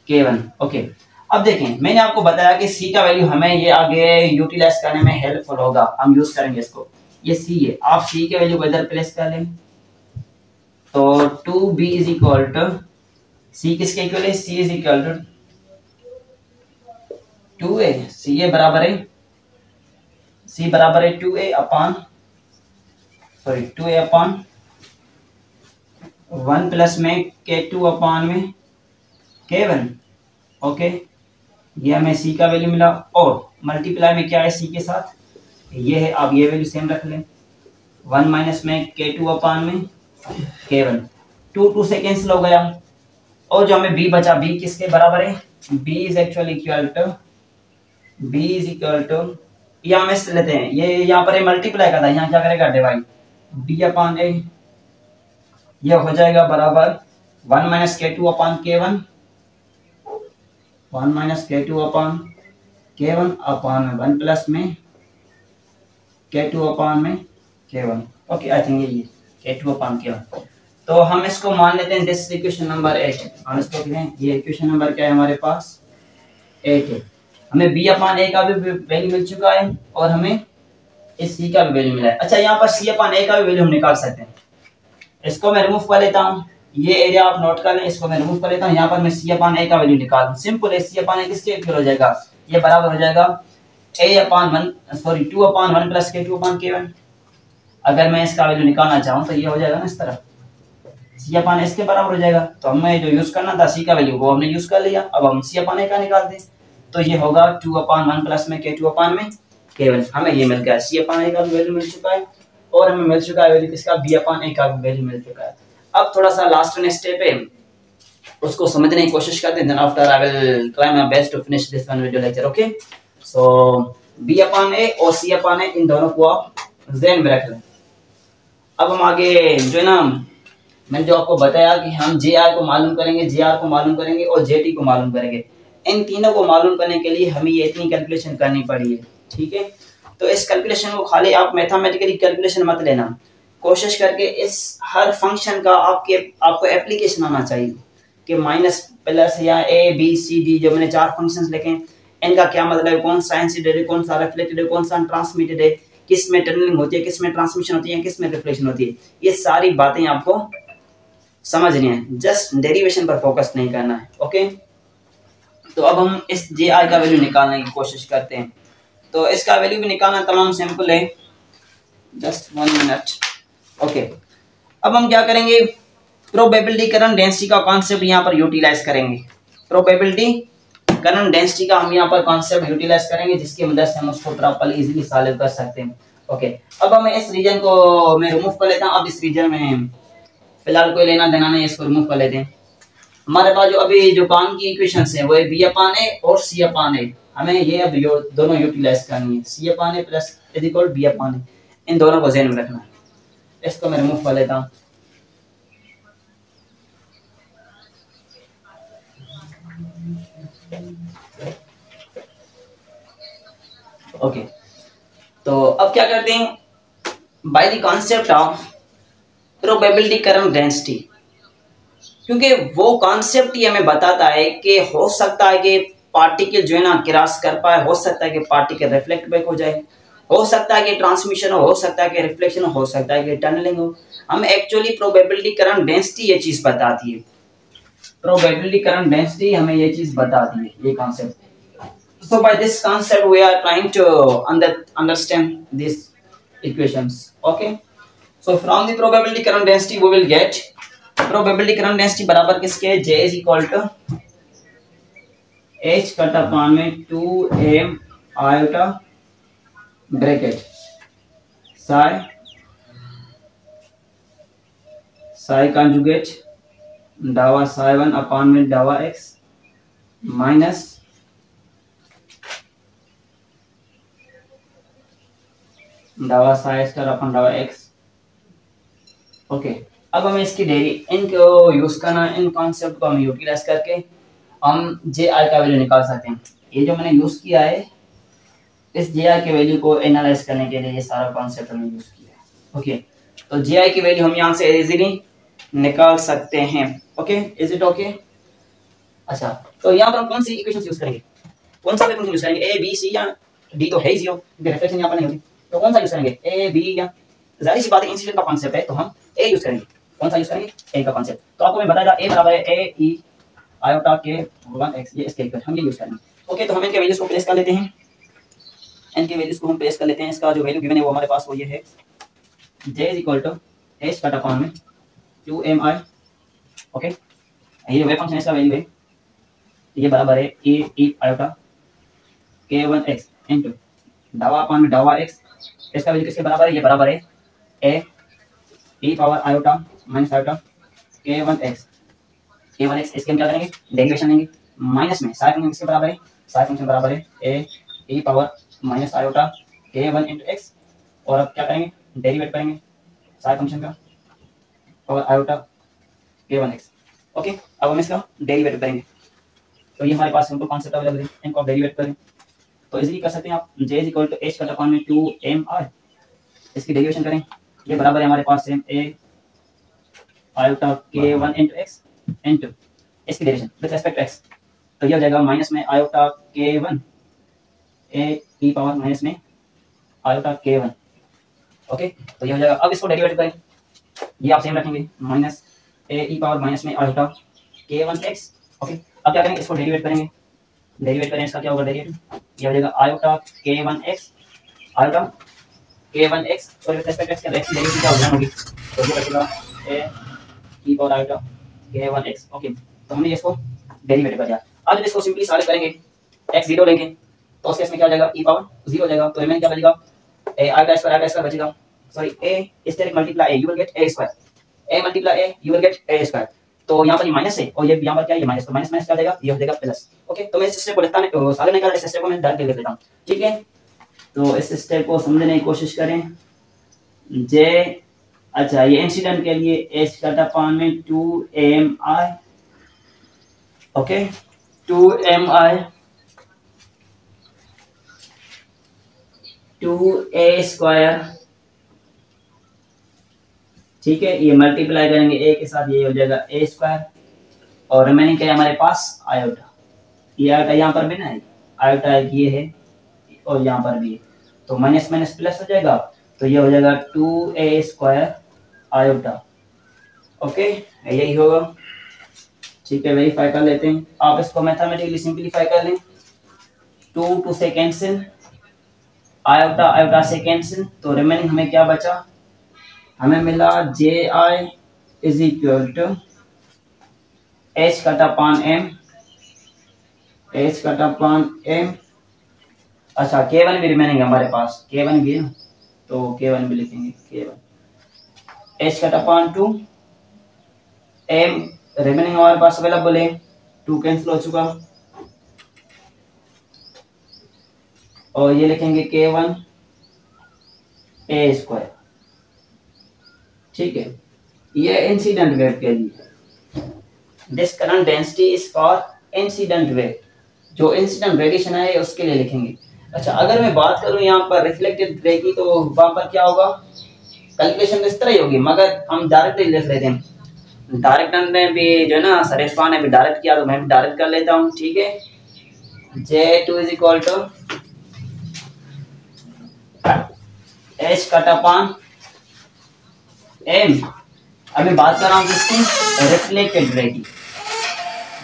Speaker 1: K1। ओके, अब देखें मैंने आपको बताया कि c का वैल्यू हमें ये आगे यूटिलाइज करने में हेल्पफुल होगा, हम यूज करेंगे इसको। ये c है, आप c के वैल्यू को इधर प्लेस कर लें तो 2b is equal to c किसके इक्वल है, c is equal to 2a, c बराबर है 2a अपॉन 1 प्लस में K2 अपॉन में K1। ओके, ये हमें c का वैल्यू मिला और मल्टीप्लाई में क्या है c के साथ, ये है। आप ये वैल्यू सेम रख लें, 1 माइनस में K2 अपॉन में K1, 2 से कैंसिल हो गया और जो हमें b बचा, b किसके बराबर है, b is actually equal to यहाँ में लेते हैं, ये यहाँ पर मल्टीप्लाई करता है, यहाँ क्या करेगा, डिवाइड, b अपॉन a, ये हो जाएगा बराबर 1 minus K2 upon K1, 1 minus K2 upon K1 upon 1 plus में K2 अपॉन में K1। ओके, आई थिंक ये K2 अपॉन K1। तो हम इसको मान लेते हैं दिस इक्वेशन नंबर 8। हम इसको कहें, ये इक्वेशन नंबर क्या है हमारे पास, 8 है। हमें b अपॉन a का भी वैल्यू मिल चुका है और हमें इस c का भी वैल्यू मिला है। अच्छा, यहाँ पर c अपॉन a का भी वैल्यू हम निकाल सकते हैं। इसको मैं रिमूव कर लेता हूँ, ये एरिया आप नोट कर लें, इसको मैं रिमूव कर लेता हूँ। यहाँ पर मैं c अपॉन a का वैल्यू निकालूं, सिंपल है। c अपॉन a किसके इक्वल हो जाएगा, ये बराबर हो जाएगा 2 upon 1 plus K2 upon K1। अगर मैं इसका वैल्यू निकालना चाहूँ तो ये हो जाएगा ना इस तरह, c अपॉन s के बराबर हो जाएगा। तो हमें जो यूज करना था c का वैल्यू वो हमने यूज कर लिया। अब हम c अपॉन a का निकालते हैं तो ये होगा 2 अपॉन 1 प्लस में K2 अपॉन में K1। हमें ये मिल गया, c अपॉन a का वैल्यू मिल चुका है और हमें मिल चुका है वैल्यू किसका, b अपॉन a का वैल्यू मिल चुका है। अब थोड़ा सा लास्ट नेक्स्ट स्टेप है, उसको समझने की कोशिश करते हैं। Then after I will try my best to finish this one video lecture. Okay, so b upon a और c अपॉन a इन दोनों को आप ध्यान में रख लें। अब हम आगे जो है ना, मैंने जो आपको बताया कि हम JR को मालूम करेंगे, JR को मालूम करेंगे और JT को मालूम करेंगे। इन तीनों को मालूम करने के लिए हमें ये इतनी कैलकुलेशन करनी पड़ी है, ठीक है। तो इस कैलकुलेशन को खाली आप मैथमेटिकली कैलकुलेशन मत लेना, कोशिश करके इस हर फंक्शन का आपको एप्लीकेशन आना चाहिए कि माइनस प्लस या a b c d, जो मैंने 4 फंक्शंस लिखे हैं, इनका क्या मतलब है, कौन सा इंसिडेंट है, कौन सा रिफ्लेक्टेड है, कौन सा ट्रांसमिटेड है, किस में टनलिंग होती है, किस में ट्रांसमिशन होती है, किस में रिफ्लेक्शन होती है। ये सारी बातें आपको समझनी है, जस्ट डेरिवेशन पर फोकस नहीं करना है। ओके, तो अब हम इस JR का वैल्यू निकालने की कोशिश करते हैं। तो इसका वैल्यू भी निकालना तमाम सिंपल है, जस्ट 1 मिनट। ओके, अब हम क्या करेंगे, प्रोबेबिलिटी करंट डेंसिटी का कॉन्सेप्ट यहाँ पर यूटिलाइज करेंगे। प्रोबेबिलिटी करंट डेंसिटी का हम यहाँ पर कॉन्सेप्ट यूटिलाइज करेंगे, जिसकी मदद से हम उसको प्रॉपर्ली इजीली सॉल्व कर सकते हैं। ओके, अब हम इस रीजन को मैं रिमूव कर लेता हूँ। अब इस रीजन में फिलहाल कोई लेना देना नहीं, इसको रिमूव कर लेते हैं। हमारे पास जो अभी जो काम की इक्वेशंस है वो है बी अपान ए और सी अपान ए। हमें ये अब दोनों यूटिलाइज करनी है, सी अपान ए प्लस इज इक्वल बी अपान ए, इन दोनों को ध्यान में रखना है। इसको मैं रिमूव कर लेता हूँ। ओके, तो अब क्या करते हैं, by the concept of probability current density, क्योंकि वो कॉन्सेप्ट ही हमें बताता है कि हो सकता है कि पार्टिकल जो है ना क्रॉस कर पाए, हो सकता है कि पार्टिकल रिफ्लेक्ट बैक हो जाए, हो सकता है कि ट्रांसमिशन हो सकता है कि रिफ्लेक्शन हो सकता है कि टनलिंग हो। हम एक्चुअली प्रोबेबिलिटी करंट डेंसिटी ये चीज बताती है, प्रोबेबिलिटी करंट डेंसिटी हमें ये चीज बताती है, ये concept. So by this concept we are trying to understand these equations. Okay, so from the probability current density we will get probability current density बराबर किसके, J is equal to H cut upon में 2m iota bracket Sai conjugate डावा Sai 1 upon में डावा x minus डावा Sai star अपन डावा x. Okay, अब हमें इसकी डेरी इनको यूज करना, इन कॉन्सेप्ट को हम यूटिलाइज करके हम जे आई का वैल्यू निकाल सकते हैं। ये जो मैंने यूज किया है, इस जे आई के वैल्यू को एनालाइज करने के लिए ये सारा कॉन्सेप्ट हमने यूज किया है। ओके, तो जे आई की वैल्यू हम यहाँ से इजीली निकाल सकते हैं। Okay, is it okay? अच्छा, तो यहाँ पर हम कौन सी इक्वेशन यूज करेंगे, कौन सा फंक्शन यूज करेंगे, ए बी सी या डी? तो है ही जीरो, क्योंकि रिफ्लेक्शन यहाँ पर नहीं होती, तो कौन सा यूज करेंगे, ए बी या? जाहिर सी बात है इंसिडेंट का कांसेप्ट है तो हम ए यूज करेंगे। कौन सा यूज करेंगे, ए का कांसेप्ट। तो आपको मैं बताया ए बराबर है ए ई आयोटा के 1x, ये इसके इक्वल हम ये यूज करेंगे। ओके, तो हम इनके वैल्यूज को प्लेस कर लेते हैं, इनके वैल्यूज को हम प्लेस कर लेते हैं। इसका जो वैल्यू गिवन है वो हमारे पास वो ये है, j is equal to h cut upon में 2mi। ओके, ये वेव फंक्शन इसका वैल्यू है, ये बराबर है A E iota k1x into डावा अपॉन में डावा x। इसका वैल्यू किसके बराबर है, ये बराबर है A E power iota minus iota k1x। इसके हम क्या करेंगे, डेरिवेशन लेंगे, माइनस में साइन फंक्शन किसके बराबर है, साइन फंक्शन बराबर है A E power minus iota k1 into x. और अब क्या करेंगे, डेरिवेट करेंगे साइन फंक्शन का और आयोटा k1x। ओके, अब हम इसका डेरिवेट करेंगे, तो ये हमारे पास सिंपल कॉन्सेप्ट अवेलेबल है, इनको आप डेरिवेट करें तो इजीली कर सकते हैं आप। j is equal to h cut upon में 2mi, इसकी डेरिवेशन करें, ये बराबर है हमारे पास same A iota k1 into x into इसकी derivation with respect to x, तो ये हो जाएगा माइनस में iota k1 A E power minus में आयोटा k1। ओके, तो ये हो जाएगा। अब इसको डेरिवेट करें, ये आप सेम रखेंगे, माइनस ए ई पावर माइनस में आयोटा k1x। ओके, अब क्या करेंगे, इसको डेरिवेट करेंगे, डेरिवेट करें इसका क्या होगा, डेरिवेटिव ये हो जाएगा आयोटा k1x आयोटा k1x और विद रिस्पेक्ट टू x का x की डेरिवेटिव क्या होगी, तो ये बचेगा ए ई पावर आयोटा k1x। ओके, तो हमने इसको डेरिवेट कर दिया। अब जब इसको सिंपली सॉल्व करेंगे, x 0 लेंगे तो उस केस में क्या हो जाएगा, e पावर 0 हो जाएगा, तो रिमेन क्या बचेगा, a आयोटा स्क्वायर बचेगा, sorry a asterisk multiply a, you will get a square, a multiply a, you will get a square. तो यहाँ पर ये माइनस है और ये यहाँ पर क्या है, ये माइनस, तो माइनस माइनस क्या हो जाएगा, ये हो जाएगा प्लस। ओके, तो मैं इस स्टेप को लिखता नहीं, सॉल्व नहीं कर रहा, इस स्टेप को मैं डायरेक्ट लिख लेता हूँ। ठीक है, तो इस स्टेप को समझने की कोशिश करें। j, अच्छा ये इंसिडेंट के लिए h कट अपॉन में 2mi। Okay, 2mi 2a square, ठीक है, ये मल्टीप्लाई करेंगे a के साथ, ये हो जाएगा a स्क्वायर और रिमेनिंग क्या है हमारे पास, आयोटा। ये आयोटा यहाँ पर भी ना है, आयोटा ये है और यहाँ पर भी है, तो माइनस माइनस प्लस हो जाएगा, तो ये हो जाएगा 2a स्क्वायर आयोटा। ओके, यही होगा। ठीक है, वेरीफाई कर लेते हैं, आप इसको मैथमेटिकली सिंपलीफाई कर लें, 2 से कैंसिल, आयोटा आयोटा से कैंसिल, तो रिमेनिंग हमें क्या बचा, हमें मिला J I is equal to H cut upon M, H cut upon M. अच्छा, k1 भी रिमेनिंग हमारे पास, k1 भी है तो k1 भी लिखेंगे, k1 h cut upon 2 m remaining हमारे पास अवेलेबल है, 2 कैंसिल हो चुका, और ये लिखेंगे K1 A²। ठीक है, ये इंसिडेंट वेव के लिए, this current density is for incident wave, जो इंसिडेंट रेडिएशन है उसके लिए लिखेंगे। अच्छा, अगर मैं बात करूं यहाँ पर रिफ्लेक्टेड रे की, तो वहां पर क्या होगा, कैलकुलेशन इस तरह ही होगी, मगर हम डायरेक्ट लिख लेते हैं। डायरेक्ट ने भी जो है ना सर इरफान ने भी डायरेक्ट किया, तो मैं भी डायरेक्ट कर लेता हूँ। ठीक है, J2 is equal to H cut upon M। अभी बात कर रहा हूँ किसकी, रिफ्लेक्टेड रे की,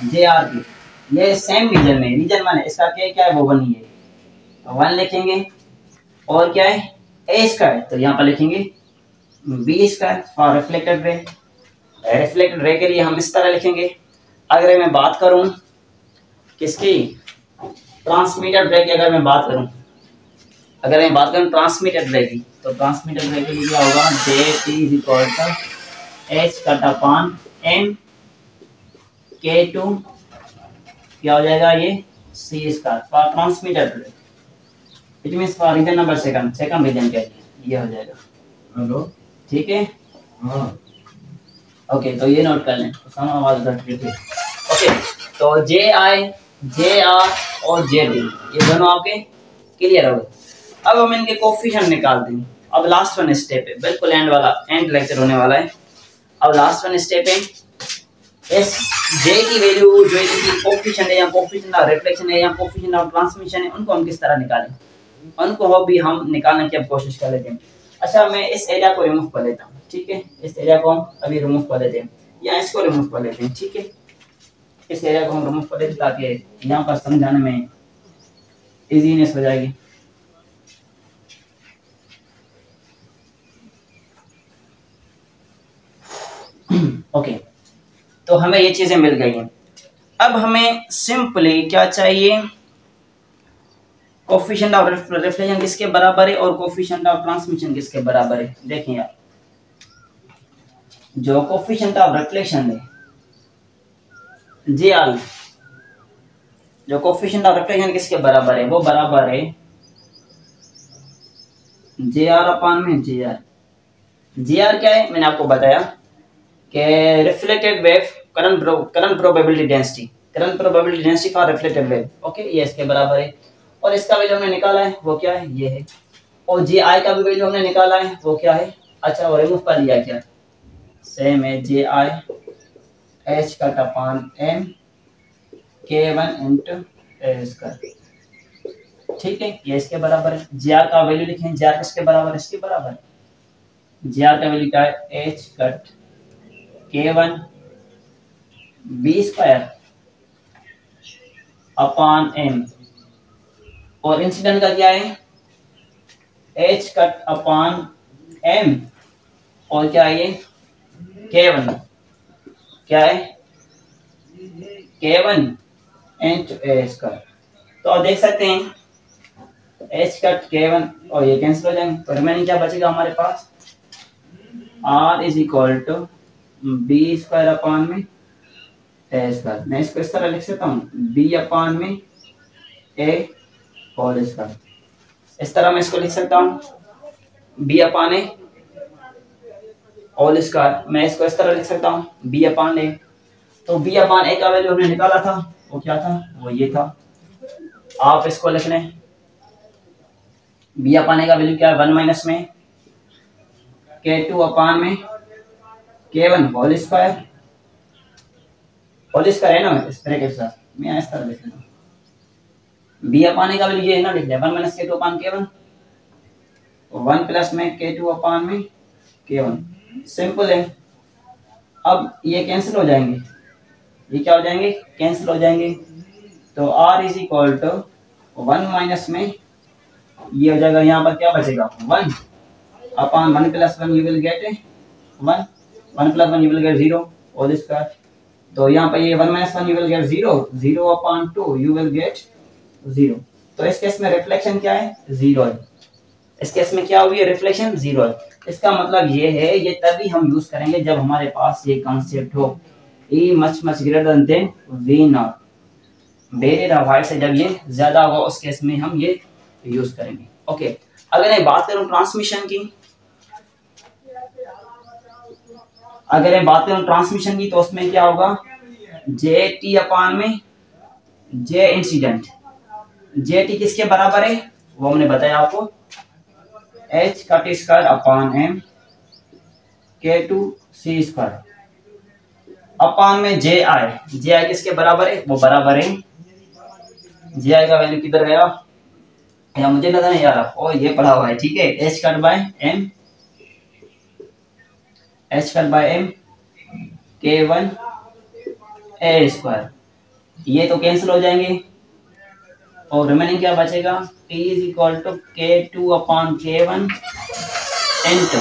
Speaker 1: JR की। ये सेम रीजन में, रीजन माने इसका क्या है वो 1 ही है, 1 लिखेंगे, और क्या है A², तो यहाँ पर लिखेंगे B² for reflected ray. Reflected ray के लिए हम इस तरह लिखेंगे। अगर मैं बात करूं किसकी, ट्रांसमिटेड रे की, अगर मैं बात करूं ट्रांसमिटेड रे की, तो ट्रांसमिटेड रे के लिए क्या होगा, J is equal to H cut upon M, K2 क्या हो जाएगा, ये C² for transmitted ray, it means for region number second region के लिए ये हो जाएगा। हेलो, ठीक है, हाँ ओके, तो ये नोट कर लें, तो आवाज ओके। तो JI, JR और JD ये दोनों आपके क्लियर हो गए। अब हम इनके कोफिशिएंट निकालते हैं। अब लास्ट वन स्टेप है, बिल्कुल एंड लेक्चर होने वाला है। अब लास्ट वन स्टेप है, इस J की वैल्यू जो इनकी कोफिशिएंट है, या कोफिशिएंट ऑफ रिफ्लेक्शन है, या कोफिशिएंट ऑफ ट्रांसमिशन है, उनको हम किस तरह निकालें, उनको भी हम निकालने की अब कोशिश कर लेते हैं। अच्छा, मैं इस एरिया को रिमूव कर लेता हूँ। ठीक है, इस एरिया को हम अभी रिमूव कर लेते हैं, या इसको रिमूव कर लेते हैं। ठीक है, इस एरिया को हम रिमूव कर लेते हैं ताकि यहाँ पर समझाने में इजीनेस हो जाएगी। ओके, तो हमें ये चीजें मिल गई हैं। अब हमें सिंपली क्या चाहिए, कोफिशिएंट ऑफ रिफ्लेक्शन किसके बराबर है और कोफिशिएंट ऑफ ट्रांसमिशन किसके बराबर है। देखें यार, जो कोफिशिएंट ऑफ रिफ्लेक्शन है JR, जो कोफिशिएंट ऑफ रिफ्लेक्शन किसके बराबर है, वो बराबर है JR अपॉन में JR। JR क्या है, मैंने आपको बताया कि reflected wave current probability density for reflected wave. Okay, ये इसके बराबर है, और इसका वैल्यू हमने निकाला है, वो क्या है, ये है, और JI का भी वैल्यू हमने निकाला है, वो क्या है। अच्छा, वो रिमूव कर लिया क्या, सेम है, JI H cut upon M K1 into A²। ठीक है, ये इसके बराबर है। JR का वैल्यू लिखें, JR किसके बराबर है, इसके बराबर है। JR का वैल्यू क्या है, H cut K1 B² upon M, और इंसिडेंट का क्या है, H कट अपॉन M, और क्या है ये K1, क्या है K1 इंटू A²। तो आप देख सकते हैं H कट K1 और ये कैंसिल हो जाएंगे, तो रिमेनिंग क्या बचेगा हमारे पास, R is equal to B² upon में A²। मैं इसको इस तरह लिख सकता हूँ, B अपॉन में A²। इस तरह मैं इसको लिख सकता हूँ, B upon A whole square. मैं इसको इस तरह लिख सकता हूँ, B अपॉन A। तो B अपॉन A का वैल्यू हमने निकाला था, वो क्या था, वो ये था। आप इसको लिख लें, B अपॉन A का वैल्यू क्या है, 1 माइनस में K2 अपॉन में K1 होल स्क्वायर है ना, इस तरह के साथ मैं इस तरह लिख लेता हूँ। B अपॉन A का वैल्यू ये है ना, लिख लिया 1 minus K2 upon K1, 1 plus में K2 अपॉन में K1। सिंपल है। अब ये कैंसिल हो जाएंगे, ये क्या हो जाएंगे, कैंसिल हो जाएंगे। तो R is equal to 1 minus में ये हो जाएगा, यहाँ पर क्या बचेगा, 1 upon 1 plus 1 you will get 1, 1 plus 1 you will get 0 whole square. तो यहाँ पर ये 1 minus 1 you will get 0, 0 upon 2 you will get 0। तो इस केस में रिफ्लेक्शन क्या है, 0 है। इस केस में क्या हुई है, रिफ्लेक्शन 0 है। इसका मतलब ये है, ये तभी हम यूज करेंगे जब हमारे पास ये कॉन्सेप्ट हो E much greater than we naught, barrier of height से जब ये ज्यादा होगा उस केस में हम ये यूज करेंगे। ओके, अगर मैं बात करूं ट्रांसमिशन की, तो उसमें क्या होगा, जे टी अपान में जे इंसिडेंट, जे टी किसके बराबर है वो हमने बताया आपको, एच का टी स्क्वायर अपान एम के टू सी स्क्वायर अपान में जे आई किसके बराबर है, वो बराबर है, जे आई का वैल्यू किधर गया, या मुझे लगा नहीं यार ओ ये पढ़ा हुआ है, ठीक है, एच कट बाय एम के वन ए स्क्वायर, ये तो कैंसिल हो जाएंगे और रिमेनिंग क्या बचेगा, टी इज इक्वल टू के टू अपॉन के वन इंटू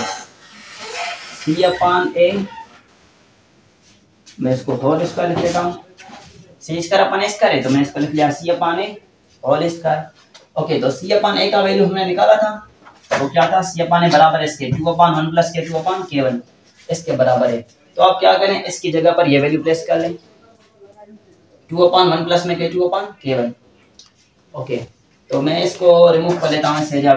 Speaker 1: सी अपॉन ए, मैं इसको होल स्क्वायर लिख लेता हूँ, सी स्क्वायर अपॉन ए स्क्वायर है तो मैं इसको लिख लिया सी अपॉन ए होल स्क्वायर। ओके, तो सी अपॉन ए का वैल्यू हमने निकाला था, तो क्या था, सी अपॉन ए बराबर है इसके 2 अपॉन 1 प्लस के 2 अपॉन के 1, इसके बराबर है। तो आप क्या करें, इसकी जगह पर ये वैल्यू प्लेस कर लें, 2 अपॉन 1 प्लस में के 2 अपॉन के 1। ओके, तो मैं इसको रिमूव कर लेता हूँ, इस एरिया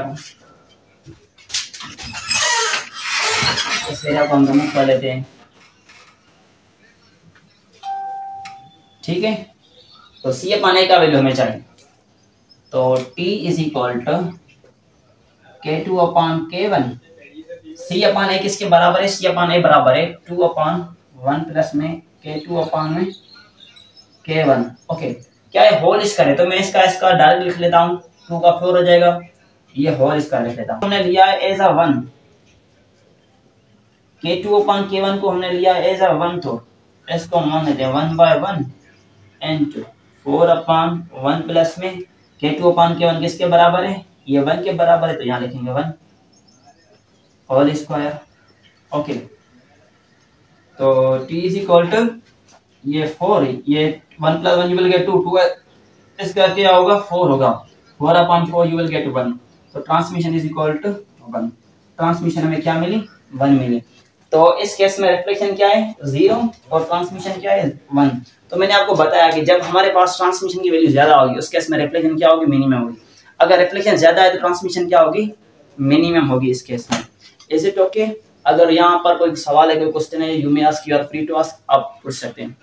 Speaker 1: को हम रिमूव कर लेते हैं, ठीक है। तो सी अपॉन ए का वैल्यू हमें चाहिए, तो t इज इक्वल टू के टू अपॉन के वन, सी अपॉन ए किसके बराबर है, सी अपॉन ए बराबर है 2 अपॉन 1 प्लस में के 2 अपॉन में के 1। ओके, क्या है होल स्क्वायर है तो मैं इसका डायरेक्ट लिख लेता हूँ, 2 का 4 हो जाएगा, ये होल स्क्वायर लिख लेता हूँ। हमने लिया है एज अ 1, के 2 अपॉन के 1 को हमने लिया एज अ 1, तो इसको मान लेते हैं 1/1 इनटू 4 अपॉन 1 प्लस में के 2 अपॉन के 1 किसके बराबर है, ये 1 के बराबर है, तो यहाँ लिखेंगे 1 होल स्क्वायर। ओके, तो t इज इक्वल टू ये 4, ये 1 प्लस 1 यू विल गेट 2 इसका क्या होगा 4 होगा, 4 अपॉन 4 यू विल गेट 1, तो transmission is equal to 1, transmission हमें क्या मिली 1 मिली। तो इस केस में रिफ्लेक्शन क्या है 0 और ट्रांसमिशन क्या है 1। तो मैंने आपको बताया कि जब हमारे पास ट्रांसमिशन की वैल्यू ज्यादा होगी उस केस में रिफ्लेक्शन क्या होगी, मिनिमम होगी, अगर रिफ्लेक्शन ज्यादा है तो ट्रांसमिशन क्या होगी, मिनिमम होगी इस केस में। Is it okay? अगर यहाँ पर कोई सवाल है, कोई क्वेश्चन है, you may ask, you are free to ask, आप पूछ सकते हैं।